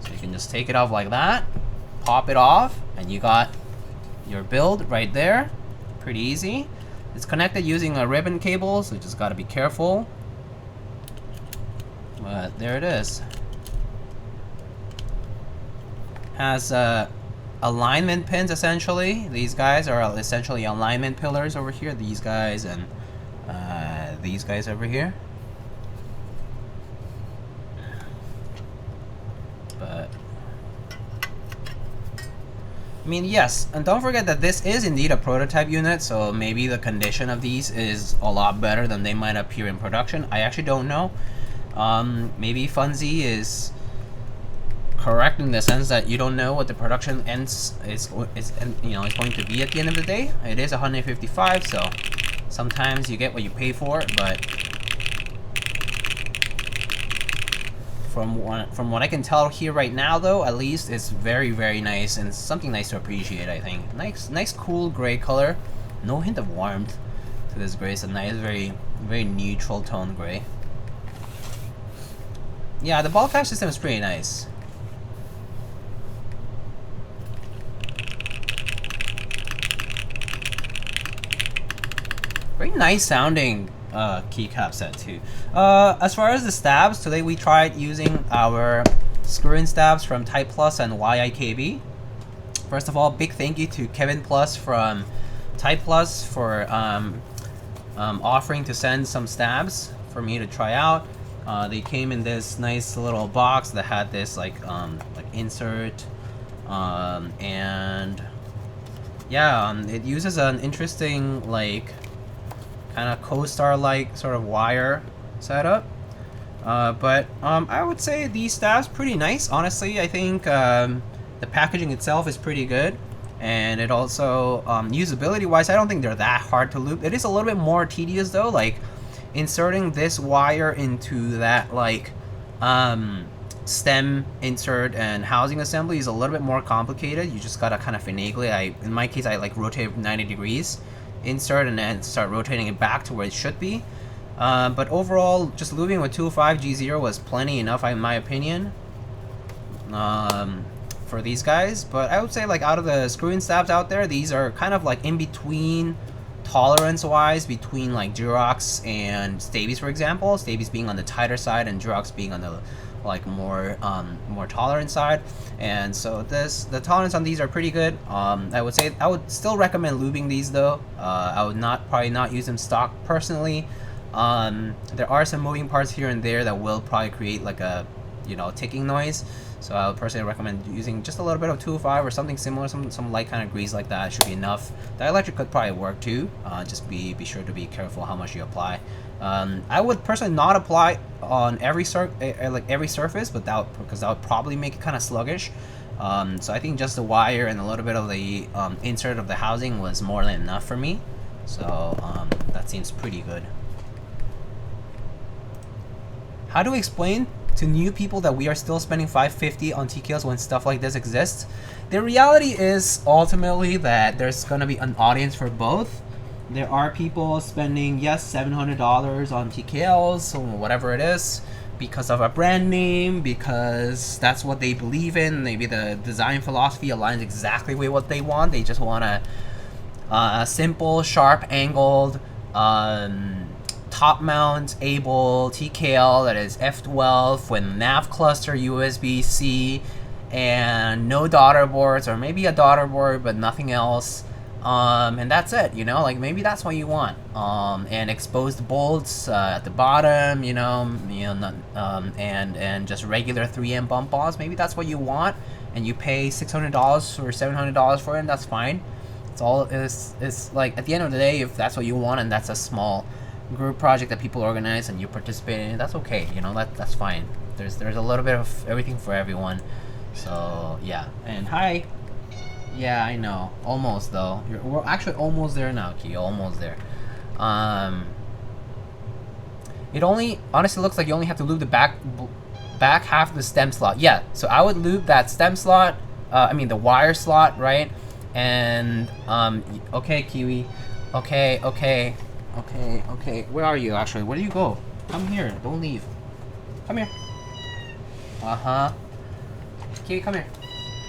So you can just take it off like that, pop it off, and you got your build right there. Pretty easy. It's connected using a ribbon cable, so you just gotta be careful. But there it is. Has alignment pins essentially. These guys are essentially alignment pillars over here. These guys and these guys over here. But I mean, yes, and don't forget that this is indeed a prototype unit, so maybe the condition of these is a lot better than they might appear in production. I actually don't know. Maybe Funzy is correct in the sense that you don't know what the production ends is going to be at the end of the day. It is 155, so sometimes you get what you pay for, but from what I can tell here right now, though, at least it's very nice and something nice to appreciate. I think nice cool gray color, no hint of warmth to this gray. It's a nice very neutral tone gray. Yeah, the ball catch system is pretty nice. Very nice sounding keycap set too. As far as the stabs, today we tried using our screw-in stabs from TypePlus and YIKB. First of all, big thank you to Kevin Plus from TypePlus for offering to send some stabs for me to try out. They came in this nice little box that had this like insert, and yeah, it uses an interesting like kind of co-star like sort of wire setup. But I would say these stabs pretty nice. Honestly, I think the packaging itself is pretty good, and it also usability wise, I don't think they're that hard to loop. It is a little bit more tedious though, like inserting this wire into that like stem insert and housing assembly is a little bit more complicated. You just gotta kind of finagle it. In my case, I like rotate 90 degrees, insert, and then start rotating it back to where it should be. But overall, just looping with 2.5 G0 was plenty enough in my opinion for these guys. But I would say, like, out of the screw-in stabs out there, these are kind of like in between tolerance wise between like Durox and Stabies, for example. Stabies being on the tighter side and Durox being on the like more tolerant side. And so the tolerance on these are pretty good. I would say I would still recommend lubing these though. I would probably not use them stock personally. There are some moving parts here and there that will probably create like a ticking noise. So I would personally recommend using just a little bit of 2.5 or something similar, some light kind of grease like that should be enough. The electric could probably work too. Just be sure to be careful how much you apply. I would personally not apply on every surface, but because that would probably make it kind of sluggish. So I think just the wire and a little bit of the insert of the housing was more than enough for me. So that seems pretty good. How do we explain to new people that we are still spending $550 on TKOs when stuff like this exists? The reality is ultimately that there's gonna be an audience for both. There are people spending, yes, $700 on TKOs or whatever it is because of a brand name, because that's what they believe in. Maybe the design philosophy aligns exactly with what they want. They just want a simple, sharp angled top mount able TKL that is F12 with nav cluster USB-C and no daughter boards, or maybe a daughter board but nothing else. And that's it, you know, like maybe that's what you want. And exposed bolts at the bottom, and just regular 3M bump balls. Maybe that's what you want, and you pay $600 or $700 for it, and that's fine. It's like at the end of the day, if that's what you want and that's a small group project that people organize and you participate in it, that's okay, you know, that's fine. There's a little bit of everything for everyone. So yeah, and hi. Yeah, I know. Almost though. We're actually almost there now, Key. Almost there. It only honestly looks like you only have to lube the back half of the stem slot. Yeah. So I would lube that stem slot. I mean the wire slot, right? And okay, Kiwi. Okay. Where are you actually? Where do you go? Come here. Don't leave. Come here. Kiwi, come here.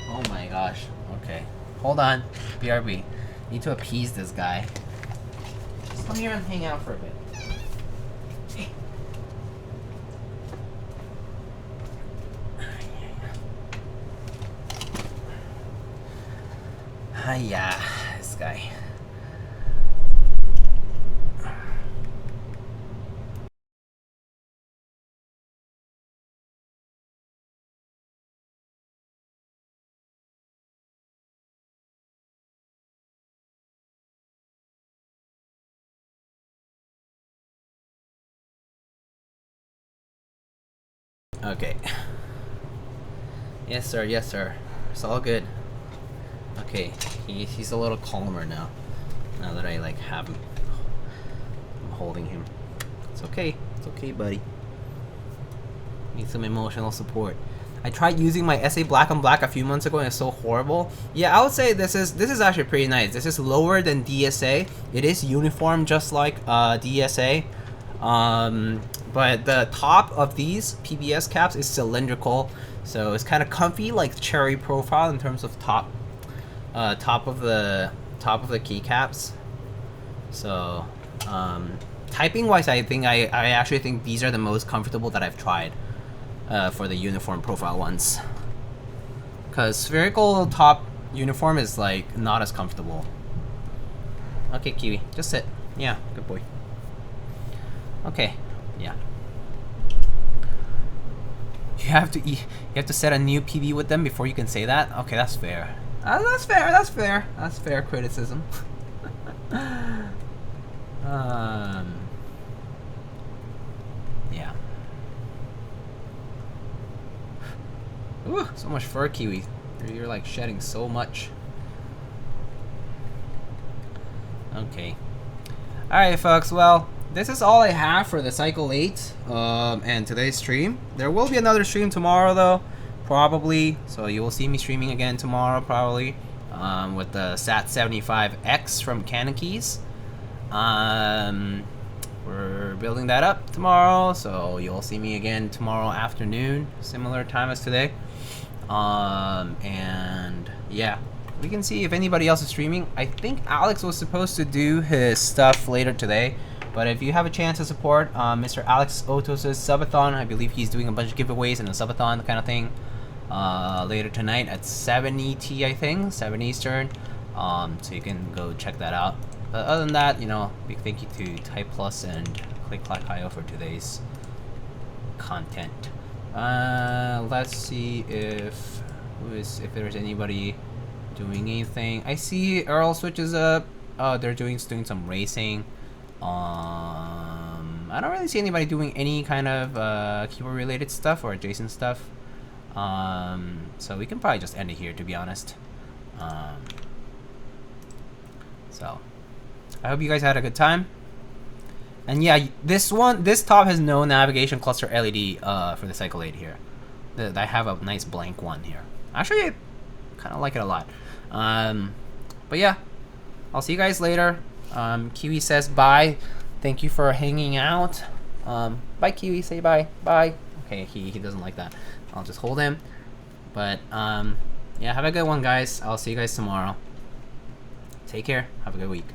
Oh my gosh. Okay. Hold on. BRB. Need to appease this guy. Just come here and hang out for a bit. Hey. Hiya. This guy. Okay. Yes, sir. Yes, sir. It's all good. Okay. He's a little calmer now. Now that I like have him. I'm holding him. It's okay. It's okay, buddy. Need some emotional support. I tried using my SA Black on Black a few months ago and it's so horrible. Yeah, I would say this is actually pretty nice. This is lower than DSA. It is uniform just like DSA. But the top of these PBS caps is cylindrical, so it's kind of comfy, like cherry profile in terms of top of the keycaps. So typing wise, I actually think these are the most comfortable that I've tried for the uniform profile ones. Cause spherical top uniform is like not as comfortable. Okay, Kiwi, just sit. Yeah, good boy. Okay, yeah. You have to set a new PB with them before you can say that. Okay, that's fair. That's fair. That's fair. That's fair criticism. Yeah. Ooh, so much fur, Kiwi. You're like shedding so much. Okay. All right, folks. Well, this is all I have for the Cycle8 and today's stream. There will be another stream tomorrow though, probably. So you will see me streaming again tomorrow probably with the SAT75X from Canon Keys. We're building that up tomorrow, so you'll see me again tomorrow afternoon, similar time as today. And yeah, we can see if anybody else is streaming. I think Alex was supposed to do his stuff later today. But if you have a chance to support Mr. Alex Otos' subathon, I believe he's doing a bunch of giveaways and a subathon kind of thing later tonight at 7 ET, I think, 7 Eastern. So you can go check that out. But other than that, you know, big thank you to TypePlus and ClickClackIO for today's content. Let's see if there's anybody doing anything. I see Earl switches up. Oh, they're doing some racing. I don't really see anybody doing any kind of keyboard related stuff or adjacent stuff. So we can probably just end it here, to be honest. So I hope you guys had a good time. And yeah, this top has no navigation cluster LED for the Cycle8 here. I have a nice blank one here. Actually, I kind of like it a lot. But yeah, I'll see you guys later. Kiwi says bye. Thank you for hanging out. Bye, Kiwi. Say bye. Bye. Okay, he doesn't like that. I'll just hold him. But yeah, have a good one, guys. I'll see you guys tomorrow. Take care. Have a good week.